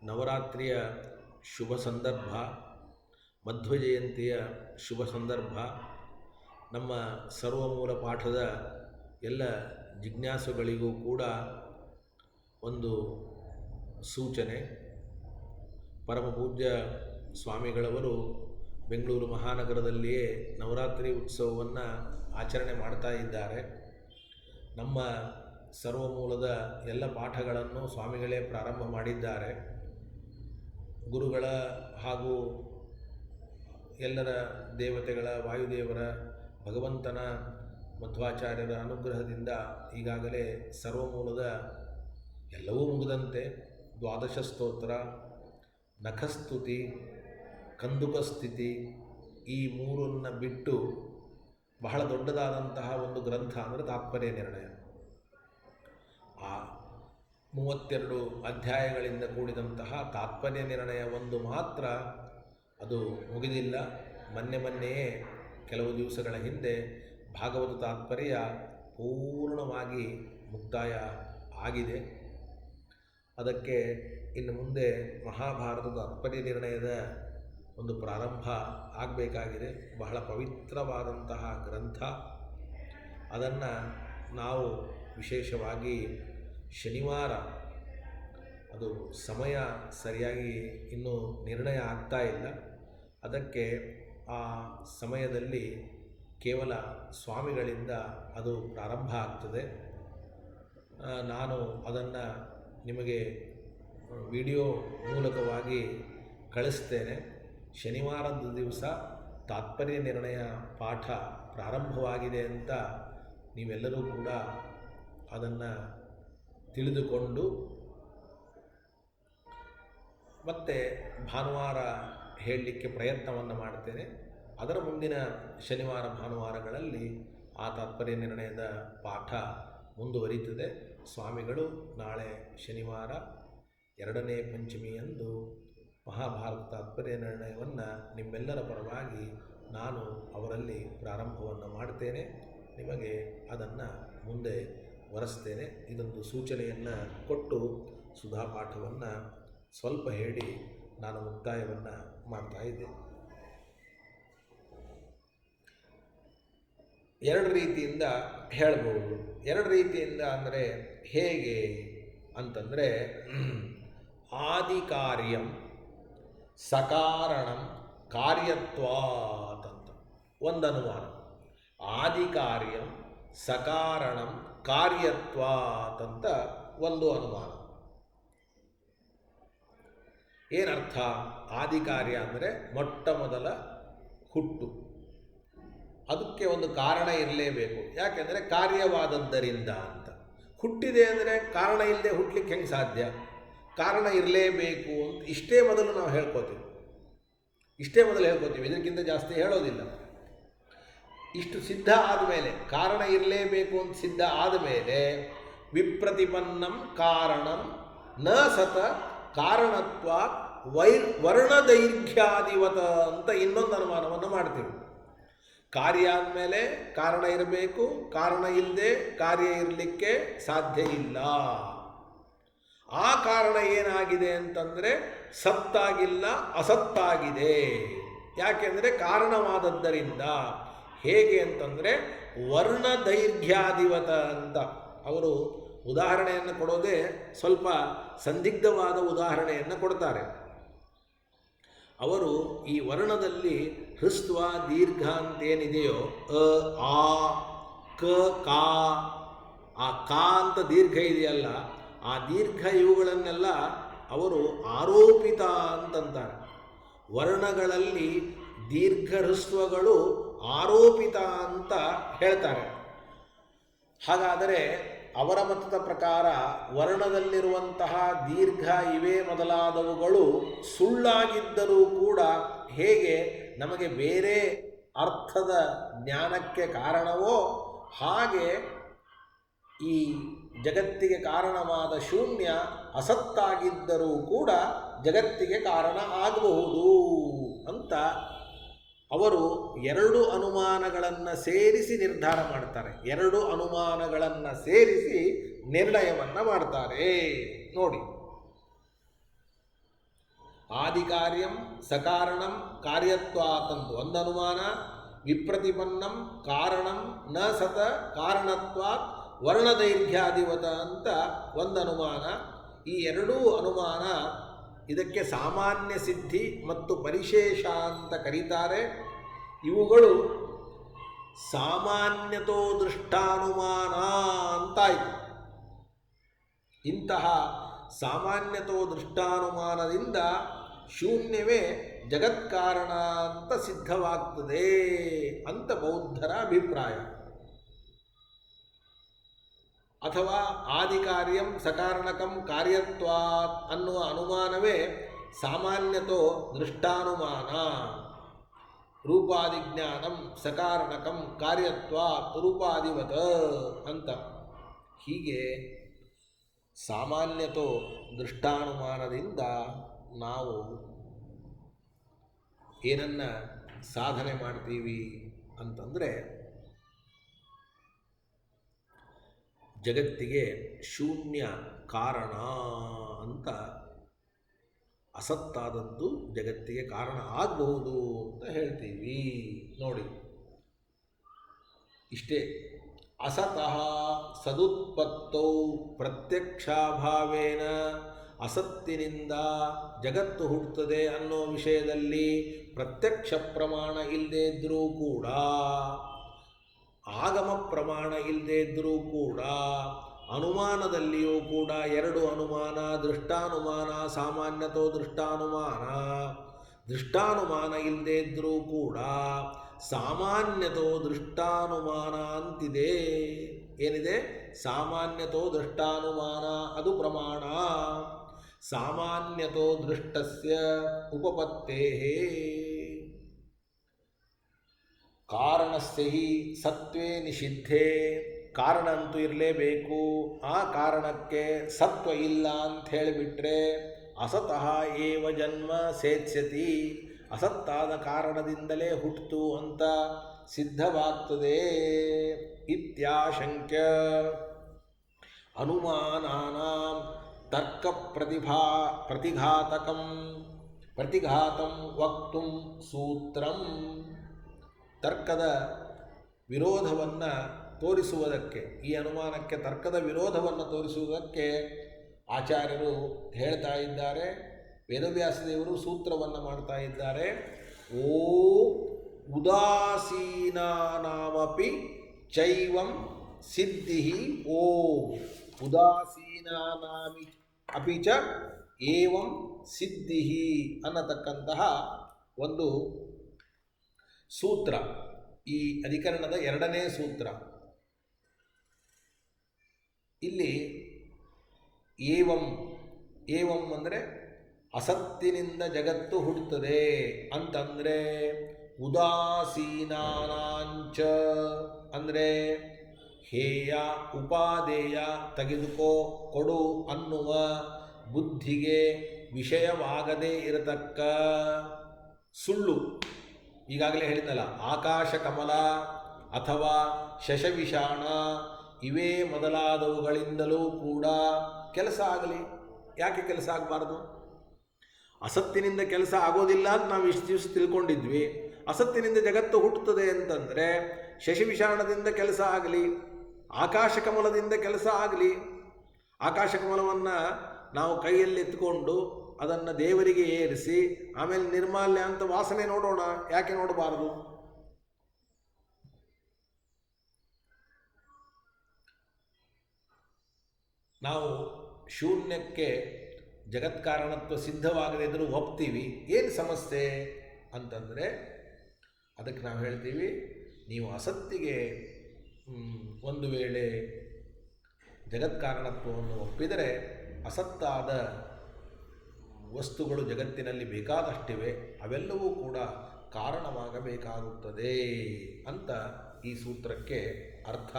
A: ನವರಾತ್ರಿಯ ಶುಭ ಸಂದರ್ಭ, ಮಧ್ವ ಜಯಂತಿಯ ಶುಭ ಸಂದರ್ಭ. ನಮ್ಮ ಸರ್ವಮೂಲ ಪಾಠದ ಎಲ್ಲ ಜಿಜ್ಞಾಸುಗಳಿಗೂ ಕೂಡ ಒಂದು ಸೂಚನೆ. ಪರಮಪೂಜ್ಯ ಸ್ವಾಮಿಗಳವರು ಬೆಂಗಳೂರು ಮಹಾನಗರದಲ್ಲಿಯೇ ನವರಾತ್ರಿ ಉತ್ಸವವನ್ನು ಆಚರಣೆ ಮಾಡ್ತಾ ಇದ್ದಾರೆ. ನಮ್ಮ ಸರ್ವಮೂಲದ ಎಲ್ಲ ಪಾಠಗಳನ್ನು ಸ್ವಾಮಿಗಳೇ ಪ್ರಾರಂಭ ಮಾಡಿದ್ದಾರೆ. ಗುರುಗಳ ಹಾಗೂ ಎಲ್ಲರ ದೇವತೆಗಳ, ವಾಯುದೇವರ, ಭಗವಂತನ, ಮಧ್ವಾಚಾರ್ಯರ ಅನುಗ್ರಹದಿಂದ ಈಗಾಗಲೇ ಸರ್ವಮೂಲದ ಎಲ್ಲವೂ ಮುಗಿದಂತೆ ದ್ವಾದಶ ಸ್ತೋತ್ರ, ನಖಸ್ತುತಿ, ಕಂದುಕಸ್ಥಿತಿ ಈ ಮೂರನ್ನು ಬಿಟ್ಟು ಬಹಳ ದೊಡ್ಡದಾದಂತಹ ಒಂದು ಗ್ರಂಥ ಅಂದರೆ ತಾತ್ಪರ್ಯ ನಿರ್ಣಯ. ಆ 32 ಅಧ್ಯಾಯಗಳಿಂದ ಕೂಡಿದಂತಹ ತಾತ್ಪರ್ಯ ನಿರ್ಣಯ ಒಂದು ಮಾತ್ರ ಅದು ಮುಗಿದಿಲ್ಲ. ಮೊನ್ನೆಯೇ ಕೆಲವು ದಿವಸಗಳ ಹಿಂದೆ ಭಾಗವತ ತಾತ್ಪರ್ಯ ಪೂರ್ಣವಾಗಿ ಮುಕ್ತಾಯ ಆಗಿದೆ. ಅದಕ್ಕೆ ಇನ್ನು ಮುಂದೆ ಮಹಾಭಾರತದ ತಾತ್ಪರ್ಯ ನಿರ್ಣಯದ ಒಂದು ಪ್ರಾರಂಭ ಆಗಬೇಕಾಗಿದೆ. ಬಹಳ ಪವಿತ್ರವಾದಂತಹ ಗ್ರಂಥ. ಅದನ್ನು ನಾವು ವಿಶೇಷವಾಗಿ ಶನಿವಾರ, ಅದು ಸಮಯ ಸರಿಯಾಗಿ ಇನ್ನೂ ನಿರ್ಣಯ ಆಗ್ತಾ ಇಲ್ಲ, ಅದಕ್ಕೆ ಆ ಸಮಯದಲ್ಲಿ ಕೇವಲ ಸ್ವಾಮಿಗಳಿಂದ ಅದು ಪ್ರಾರಂಭ ಆಗ್ತದೆ. ನಾನು ಅದನ್ನು ನಿಮಗೆ ವಿಡಿಯೋ ಮೂಲಕವಾಗಿ ಕಳಿಸ್ತೇನೆ. ಶನಿವಾರದ ದಿವಸ ತಾತ್ಪರ್ಯ ನಿರ್ಣಯ ಪಾಠ ಪ್ರಾರಂಭವಾಗಿದೆ ಅಂತ ನೀವೆಲ್ಲರೂ ಕೂಡ ಅದನ್ನು ತಿಳಿದುಕೊಂಡು ಮತ್ತೆ ಭಾನುವಾರ ಹೇಳಲಿಕ್ಕೆ ಪ್ರಯತ್ನವನ್ನು ಮಾಡ್ತೇನೆ. ಅದರ ಮುಂದಿನ ಶನಿವಾರ ಭಾನುವಾರಗಳಲ್ಲಿ ಆ ತಾತ್ಪರ್ಯ ನಿರ್ಣಯದ ಪಾಠ ಮುಂದುವರಿಯುತ್ತದೆ. ಸ್ವಾಮಿಗಳು ನಾಳೆ ಶನಿವಾರ 2ನೇ ಪಂಚಮಿಯಂದು ಮಹಾಭಾರತ ತಾತ್ಪರ್ಯ ನಿರ್ಣಯವನ್ನು ನಿಮ್ಮೆಲ್ಲರ ಪರವಾಗಿ ನಾನು ಅವರಲ್ಲಿ ಪ್ರಾರಂಭವನ್ನು ಮಾಡ್ತೇನೆ. ನಿಮಗೆ ಅದನ್ನು ಮುಂದೆ ವರೆಸ್ತೇನೆ. ಇದೊಂದು ಸೂಚನೆಯನ್ನು ಕೊಟ್ಟು ಸುಧಾಪಾಠವನ್ನು ಸ್ವಲ್ಪ ಹೇಳಿ ನಾನು ಮುಕ್ತಾಯವನ್ನು ಮಾಡ್ತಾ ಇದ್ದೇನೆ. 2 ರೀತಿಯಿಂದ ಹೇಳ್ಬೋದು. 2 ರೀತಿಯಿಂದ ಅಂದರೆ ಹೇಗೆ ಅಂತಂದರೆ, ಆದಿಕಾರ್ಯಂ ಸಕಾರಣಂ ಕಾರ್ಯತ್ವಾತ್ ಅಂತ ಒಂದು ಅನುಮಾನ. ಆದಿಕಾರ್ಯಂ ಸಕಾರಣಂ ಕಾರ್ಯತ್ವಾತ್ ಅಂತ ಒಂದು ಅನುಮಾನ. ಏನರ್ಥ? ಆದಿಕಾರ್ಯ ಅಂದರೆ ಮೊಟ್ಟ ಮೊದಲ ಹುಟ್ಟು. ಅದಕ್ಕೆ ಒಂದು ಕಾರಣ ಇರಲೇಬೇಕು. ಯಾಕೆಂದರೆ ಕಾರ್ಯವಾದದ್ದರಿಂದ ಅಂತ. ಹುಟ್ಟಿದೆ ಅಂದರೆ ಕಾರಣ ಇಲ್ಲದೆ ಹುಟ್ಟಲಿಕ್ಕೆ ಹೆಂಗೆ ಸಾಧ್ಯ? ಕಾರಣ ಇರಲೇಬೇಕು ಅಂತ ಇಷ್ಟೇ ಮೊದಲು ನಾವು ಹೇಳ್ಕೊತೀವಿ. ಇದಕ್ಕಿಂತ ಜಾಸ್ತಿ ಹೇಳೋದಿಲ್ಲ. ಇಷ್ಟು ಸಿದ್ಧ ಆದಮೇಲೆ, ಕಾರಣ ಇರಲೇಬೇಕು ಅಂತ ಸಿದ್ಧ ಆದಮೇಲೆ, ವಿಪ್ರತಿಪನ್ನಂ ಕಾರಣಂ ನ ಸತ ಕಾರಣತ್ವ ವರ್ಣದೈರ್ಘ್ಯಾದಿವತ ಅಂತ ಇನ್ನೊಂದು ಅನುಮಾನವನ್ನು ಮಾಡ್ತೀವಿ. ಕಾರ್ಯ ಆದಮೇಲೆ ಕಾರಣ ಇರಬೇಕು, ಕಾರಣ ಇಲ್ಲದೆ ಕಾರ್ಯ ಇರಲಿಕ್ಕೆ ಸಾಧ್ಯ ಇಲ್ಲ. ಆ ಕಾರಣ ಏನಾಗಿದೆ ಅಂತಂದರೆ ಸತ್ತಾಗಿಲ್ಲ, ಅಸತ್ತಾಗಿದೆ. ಯಾಕೆಂದರೆ ಕಾರಣವಾದದ್ದರಿಂದ. ಹೇಗೆ ಅಂತಂದರೆ ವರ್ಣದೈರ್ಘ್ಯಾದಿವತ ಅಂತ ಅವರು ಉದಾಹರಣೆಯನ್ನು ಕೊಡೋದೇ ಸ್ವಲ್ಪ ಸಂದಿಗ್ಧವಾದ ಉದಾಹರಣೆಯನ್ನು ಕೊಡ್ತಾರೆ. ಅವರು ಈ ವರ್ಣದಲ್ಲಿ ಹೃಸ್ವ ದೀರ್ಘ ಅಂತೇನಿದೆಯೋ, ಆ ಕ ಕಾ, ಆ ಕಾ ಅಂತ ದೀರ್ಘ ಇದೆಯಲ್ಲ, ಆ ದೀರ್ಘ ಇವುಗಳನ್ನೆಲ್ಲ ಅವರು ಆರೋಪಿತ ಅಂತಂತಾರೆ. ವರ್ಣಗಳಲ್ಲಿ ದೀರ್ಘ ಹೃಸ್ವಗಳು ಆರೋಪಿತ ಅಂತ ಹೇಳ್ತಾರೆ. ಹಾಗಾದರೆ ಅವರ ಮತದ ಪ್ರಕಾರ ವರ್ಣದಲ್ಲಿರುವಂತಹ ದೀರ್ಘ ಇವೇ ಮೊದಲಾದವುಗಳು ಸುಳ್ಳಾಗಿದ್ದರೂ ಕೂಡ ಹೇಗೆ ನಮಗೆ ಬೇರೆ ಅರ್ಥದ ಜ್ಞಾನಕ್ಕೆ ಕಾರಣವೋ ಹಾಗೆ ಈ ಜಗತ್ತಿಗೆ ಕಾರಣವಾದ ಶೂನ್ಯ ಅಸತ್ತಾಗಿದ್ದರೂ ಕೂಡ ಜಗತ್ತಿಗೆ ಕಾರಣ ಆಗಬಹುದು ಅಂತ ಅವರು 2 ಅನುಮಾನಗಳನ್ನು ಸೇರಿಸಿ ನಿರ್ಧಾರ ಮಾಡ್ತಾರೆ. 2 ಅನುಮಾನಗಳನ್ನು ಸೇರಿಸಿ ನಿರ್ಣಯವನ್ನು ಮಾಡ್ತಾರೆ. ನೋಡಿ, ಆದಿಕಾರ್ಯಂ ಸಕಾರಣಂ ಕಾರ್ಯತ್ವಾತಂತು ಒಂದು ಅನುಮಾನ, ವಿಪ್ರತಿಪನ್ನಂ ಕಾರಣಂ ನ ಸತ ಕಾರಣತ್ವಾತ್ ವರ್ಣದೈರ್ಘ್ಯಾದಿವತ ಅಂತ ಒಂದು ಅನುಮಾನ. ಈ 2 ಅನುಮಾನ ಇದಕ್ಕೆ ಸಾಮಾನ್ಯ ಸಿದ್ಧಿ ಮತ್ತು ಪರಿಶೇಷ ಅಂತ ಕರೀತಾರೆ. ಇವುಗಳು ಸಾಮಾನ್ಯತೋ ದೃಷ್ಟಾನುಮಾನ ಅಂತಾಯಿತು. ಇಂತಹ ಸಾಮಾನ್ಯತೋ ದೃಷ್ಟಾನುಮಾನದಿಂದ ಶೂನ್ಯವೇ ಜಗತ್ಕಾರಣ ಅಂತ ಸಿದ್ಧವಾಗ್ತದೆ ಅಂತ ಬೌದ್ಧರ ಅಭಿಪ್ರಾಯ. ಅಥವಾ ಆದಿಕಾರ್ಯಂ ಸಕಾರಣಕಂ ಕಾರ್ಯತ್ವಾತ್ ಅನ್ನುವ ಅನುಮಾನವೇ ಸಾಮಾನ್ಯತೋ ದೃಷ್ಟಾನುಮಾನ. ರೂಪಾದಿಜ್ಞಾನಂ ಸಕಾರಣಕಂ ಕಾರ್ಯತ್ವಾತ್ ರೂಪಾದಿವತ್ ಅಂತ. ಹೀಗೆ ಸಾಮಾನ್ಯತೋ ದೃಷ್ಟಾನುಮಾನದಿಂದ ನಾವು ಏನನ್ನ ಸಾಧನೆ ಮಾಡ್ತೀವಿ ಅಂತಂದರೆ, ಜಗತ್ತಿಗೆ ಶೂನ್ಯ ಕಾರಣ ಅಂತ, ಅಸತ್ತಾದದ್ದು ಜಗತ್ತಿಗೆ ಕಾರಣ ಆಗಬಹುದು ಅಂತ ಹೇಳ್ತೀವಿ. ನೋಡಿ, ಇಷ್ಟೇ. ಅಸತಃ ಸದುತ್ಪತ್ತೌ ಪ್ರತ್ಯಕ್ಷಾಭಾವೇನ, ಅಸತ್ತಿನಿಂದ ಜಗತ್ತು ಹುಟ್ಟುತ್ತದೆ ಅನ್ನೋ ವಿಷಯದಲ್ಲಿ ಪ್ರತ್ಯಕ್ಷ ಪ್ರಮಾಣ ಇಲ್ಲದೇ ಇದ್ದರೂ ಕೂಡ, ಆಗಮ ಪ್ರಮಾಣ ಇಲ್ಲದೇ ಇದ್ದರೂ ಕೂಡ, ಅನುಮಾನದಲ್ಲಿಯೂ ಕೂಡ ಎರಡು ಅನುಮಾನ, ದೃಷ್ಟಾನುಮಾನ ಸಾಮಾನ್ಯತೋ ದೃಷ್ಟಾನುಮಾನ, ದೃಷ್ಟಾನುಮಾನ ಇಲ್ಲದೇ ಇದ್ದರೂ ಕೂಡ ಸಾಮಾನ್ಯತೋ ದೃಷ್ಟಾನುಮಾನ ಅಂತಿದೆ. ಏನಿದೆ? ಸಾಮಾನ್ಯತೋ ದೃಷ್ಟಾನುಮಾನ, ಅದು ಪ್ರಮಾಣ. ಸಾಮಾನ್ಯತೋ ದೃಷ್ಟಸ್ಯ ಉಪಪತ್ತೇಃ ಕಾರಣಸ್ಯ ಹಿ ಸತ್ವೇ ನಿಷಿದ್ಧೇ. ಕಾರಣ ಅಂತೂ ಇರಲೇಬೇಕು, ಆ ಕಾರಣಕ್ಕೆ ಸತ್ವ ಇಲ್ಲ ಅಂತ ಹೇಳಿಬಿಟ್ರೆ ಅಸತಃ ಏವ ಜನ್ಮ ಸೇತ್ಸ್ಯತಿ, ಅಸತ್ತಾದ ಕಾರಣದಿಂದಲೇ ಹುಟ್ಟಿತು ಅಂತ ಸಿದ್ಧವಾಗ್ತದೆ. ಇತ್ಯಾಶಂಕ್ಯ ಅನುಮಾನಾನಾಂ ತರ್ಕ ಪ್ರತಿಘಾತಂ ವಕ್ತುಂ ಸೂತ್ರಂ. ತರ್ಕದ ವಿರೋಧವನ್ನು ತೋರಿಸುವುದಕ್ಕೆ, ಈ ಅನುಮಾನಕ್ಕೆ ತರ್ಕದ ವಿರೋಧವನ್ನು ತೋರಿಸುವುದಕ್ಕೆ ಆಚಾರ್ಯರು ಹೇಳ್ತಾ ಇದ್ದಾರೆ. ವೇದವ್ಯಾಸದೇವರು ಸೂತ್ರವನ್ನು ಮಾಡ್ತಾ ಇದ್ದಾರೆ. ಓ ಉದಾಸೀನಾನಾಮಪಿ ಚೈವಂ ಸಿದ್ಧಿ. ಓ ಉದಾಸೀನಾನಾಮಿ ಅಪಿ ಚ ಏವಂ ಸಿದ್ಧಿ ಅನ್ನತಕ್ಕಂತಹ ಒಂದು ಸೂತ್ರ, ಈ ಅಧಿಕರಣದ ಎರಡನೇ ಸೂತ್ರ. ಇಲ್ಲಿ ಏವಂ ಅಂದರೆ ಅಸತ್ತಿನಿಂದ ಜಗತ್ತು ಹುಟ್ಟುತ್ತದೆ ಅಂತಂದರೆ, ಉದಾಸೀನಾನಾಂಚ ಅಂದರೆ ಹೇಯ ಉಪಾದೇಯ, ತೆಗೆದುಕೋ ಕೊಡು ಅನ್ನುವ ಬುದ್ಧಿಗೆ ವಿಷಯವಾಗದೇ ಇರತಕ್ಕ ಸುಳ್ಳು. ಈಗಾಗಲೇ ಹೇಳಿದ್ನಲ್ಲ, ಆಕಾಶ ಕಮಲ ಅಥವಾ ಶಶವಿಷಾಣ ಇವೇ ಮೊದಲಾದವುಗಳಿಂದಲೂ ಕೂಡ ಕೆಲಸ ಆಗಲಿ. ಯಾಕೆ ಕೆಲಸ ಆಗಬಾರ್ದು? ಅಸತ್ತಿನಿಂದ ಕೆಲಸ ಆಗೋದಿಲ್ಲ ಅಂತ ನಾವು ಇಷ್ಟು ದಿವಸ ತಿಳ್ಕೊಂಡಿದ್ವಿ. ಅಸತ್ತಿನಿಂದ ಜಗತ್ತು ಹುಟ್ಟುತ್ತದೆ ಅಂತಂದರೆ ಶಶವಿಷಾಣದಿಂದ ಕೆಲಸ ಆಗಲಿ, ಆಕಾಶ ಕಮಲದಿಂದ ಕೆಲಸ ಆಗಲಿ. ಆಕಾಶ ಕಮಲವನ್ನು ನಾವು ಕೈಯಲ್ಲಿ ಎತ್ಕೊಂಡು ಅದನ್ನು ದೇವರಿಗೆ ಏರಿಸಿ ಆಮೇಲೆ ನಿರ್ಮಾಲ್ಯ ಅಂತ ವಾಸನೆ ನೋಡೋಣ, ಯಾಕೆ ನೋಡಬಾರದು? ನಾವು ಶೂನ್ಯಕ್ಕೆ ಜಗತ್ಕಾರಣತ್ವ ಸಿದ್ಧವಾಗದೇ ಇದ್ದರೂ ಒಪ್ತೀವಿ. ಏನು ಸಮಸ್ಯೆ ಅಂತಂದರೆ, ಅದಕ್ಕೆ ನಾವು ಹೇಳ್ತೀವಿ, ನೀವು ಅಸತ್ತಿಗೆ ಒಂದು ವೇಳೆ ಜಗತ್ಕಾರಣತ್ವವನ್ನು ಒಪ್ಪಿದರೆ ಅಸತ್ತಾದ ವಸ್ತುಗಳು ಜಗತ್ತಿನಲ್ಲಿ ಬೇಕಾದಷ್ಟಿವೆ, ಅವೆಲ್ಲವೂ ಕೂಡ ಕಾರಣವಾಗಬೇಕಾಗುತ್ತದೆ ಅಂತ ಈ ಸೂತ್ರಕ್ಕೆ ಅರ್ಥ.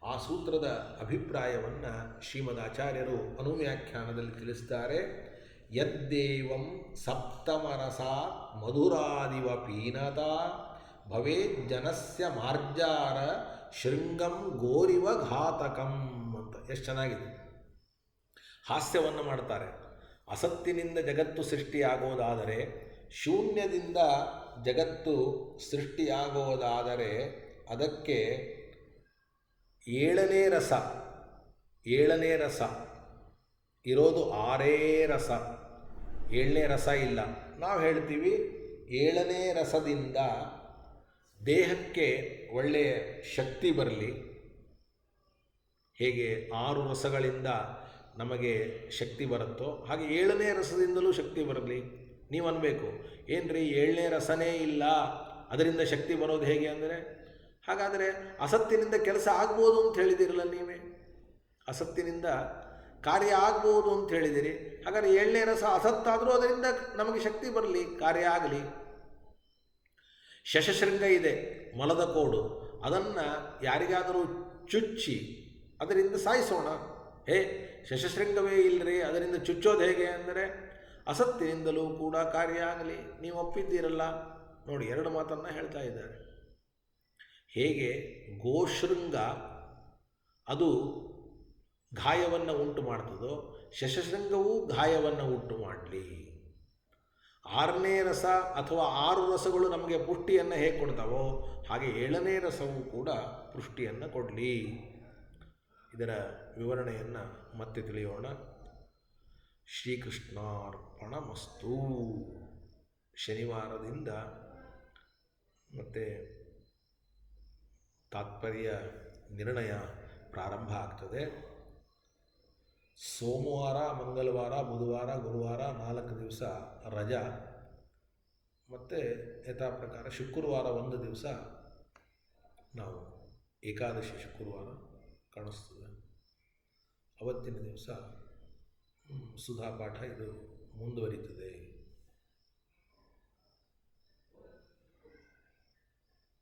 A: ಆ ಸೂತ್ರದ ಅಭಿಪ್ರಾಯವನ್ನು ಶ್ರೀಮದಾಚಾರ್ಯರು ಅನುವ್ಯಾಖ್ಯಾನದಲ್ಲಿ ತಿಳಿಸ್ತಾರೆ. ಯದ್ದೇವಂ ಸಪ್ತಮರಸ ಮಧುರಾದಿವ ಪೀನತ ಭವೇತ್ ಜನಸ್ಯ ಮಾರ್ಜಾರ ಶೃಂಗಂ ಗೋರಿವ ಘಾತಕಂ ಅಂತ. ಎಷ್ಟು ಚೆನ್ನಾಗಿದೆ, ಹಾಸ್ಯವನ್ನು ಮಾಡ್ತಾರೆ. ಅಸತ್ತಿನಿಂದ ಜಗತ್ತು ಸೃಷ್ಟಿಯಾಗೋದಾದರೆ, ಶೂನ್ಯದಿಂದ ಜಗತ್ತು ಸೃಷ್ಟಿಯಾಗೋದಾದರೆ ಅದಕ್ಕೆ ಏಳನೇ ರಸ ಇರೋದು 6 ರಸ, 7ನೇ ರಸ ಇಲ್ಲ. ನಾವು ಹೇಳ್ತೀವಿ 7ನೇ ರಸದಿಂದ ದೇಹಕ್ಕೆ ಒಳ್ಳೆಯ ಶಕ್ತಿ ಬರಲಿ. ಹೇಗೆ 6 ರಸಗಳಿಂದ ನಮಗೆ ಶಕ್ತಿ ಬರುತ್ತೋ ಹಾಗೆ 7ನೇ ರಸದಿಂದಲೂ ಶಕ್ತಿ ಬರಲಿ. ನೀವು ಅನ್ಬೇಕು, ಏನ್ರಿ 7ನೇ ರಸನೇ ಇಲ್ಲ, ಅದರಿಂದ ಶಕ್ತಿ ಬರೋದು ಹೇಗೆ ಅಂದರೆ? ಹಾಗಾದರೆ ಅಸತ್ತಿನಿಂದ ಕೆಲಸ ಆಗ್ಬೋದು ಅಂತ ಹೇಳಿದಿರಲ್ಲ ನೀವೇ, ಅಸತ್ತಿನಿಂದ ಕಾರ್ಯ ಆಗ್ಬೋದು ಅಂತ ಹೇಳಿದಿರಿ. ಹಾಗಾದರೆ 7ನೇ ರಸ ಅಸತ್ತಾದರೂ ಅದರಿಂದ ನಮಗೆ ಶಕ್ತಿ ಬರಲಿ, ಕಾರ್ಯ ಆಗಲಿ. ಶಶಶೃಂಗ ಇದೆ, ಮೊಲದ ಕೋಡು, ಅದನ್ನು ಯಾರಿಗಾದರೂ ಚುಚ್ಚಿ ಅದರಿಂದ ಸಾಯಿಸೋಣ. ಶಶಶೃಂಗವೇ ಇಲ್ಲರಿ, ಅದರಿಂದ ಚುಚ್ಚೋದು ಹೇಗೆ ಅಂದರೆ ಅಸತ್ತಿನಿಂದಲೂ ಕೂಡ ಕಾರ್ಯ ಆಗಲಿ. ನೀವು ಒಪ್ಪಿದ್ದೀರಲ್ಲ. ನೋಡಿ, 2 ಮಾತನ್ನು ಹೇಳ್ತಾ ಇದ್ದಾರೆ. ಹೇಗೆ ಗೋಶೃಂಗ ಅದು ಗಾಯವನ್ನು ಉಂಟು ಮಾಡ್ತದೋ, ಶಶಶೃಂಗವೂ ಗಾಯವನ್ನು ಉಂಟು ಮಾಡಲಿ. 6ನೇ ರಸ ಅಥವಾ 6 ರಸಗಳು ನಮಗೆ ಪುಷ್ಟಿಯನ್ನು ಹೇಗೆ ಕೊಡ್ತಾವೋ ಹಾಗೆ 7ನೇ ರಸವೂ ಕೂಡ ಪುಷ್ಟಿಯನ್ನು ಕೊಡಲಿ. ಇದರ ವಿವರಣೆಯನ್ನು ಮತ್ತೆ ತಿಳಿಯೋಣ. ಶ್ರೀಕೃಷ್ಣಾರ್ಪಣಮಸ್ತು. ಶನಿವಾರದಿಂದ ಮತ್ತೆ ತಾತ್ಪರ್ಯ ನಿರ್ಣಯ ಪ್ರಾರಂಭ ಆಗ್ತದೆ. ಸೋಮವಾರ, ಮಂಗಳವಾರ, ಬುಧವಾರ, ಗುರುವಾರ 4 ದಿವಸ ರಜಾ. ಮತ್ತು ಯಥಾ ಪ್ರಕಾರ ಶುಕ್ರವಾರ 1 ದಿವಸ ನಾವು ಏಕಾದಶಿ ಶುಕ್ರವಾರ ಕಾಣಿಸ್ತದೆ. ಅವತ್ತಿನ ದಿವಸ ಸುಧಾಪಾಠ ಇದು ಮುಂದುವರಿತದೆ.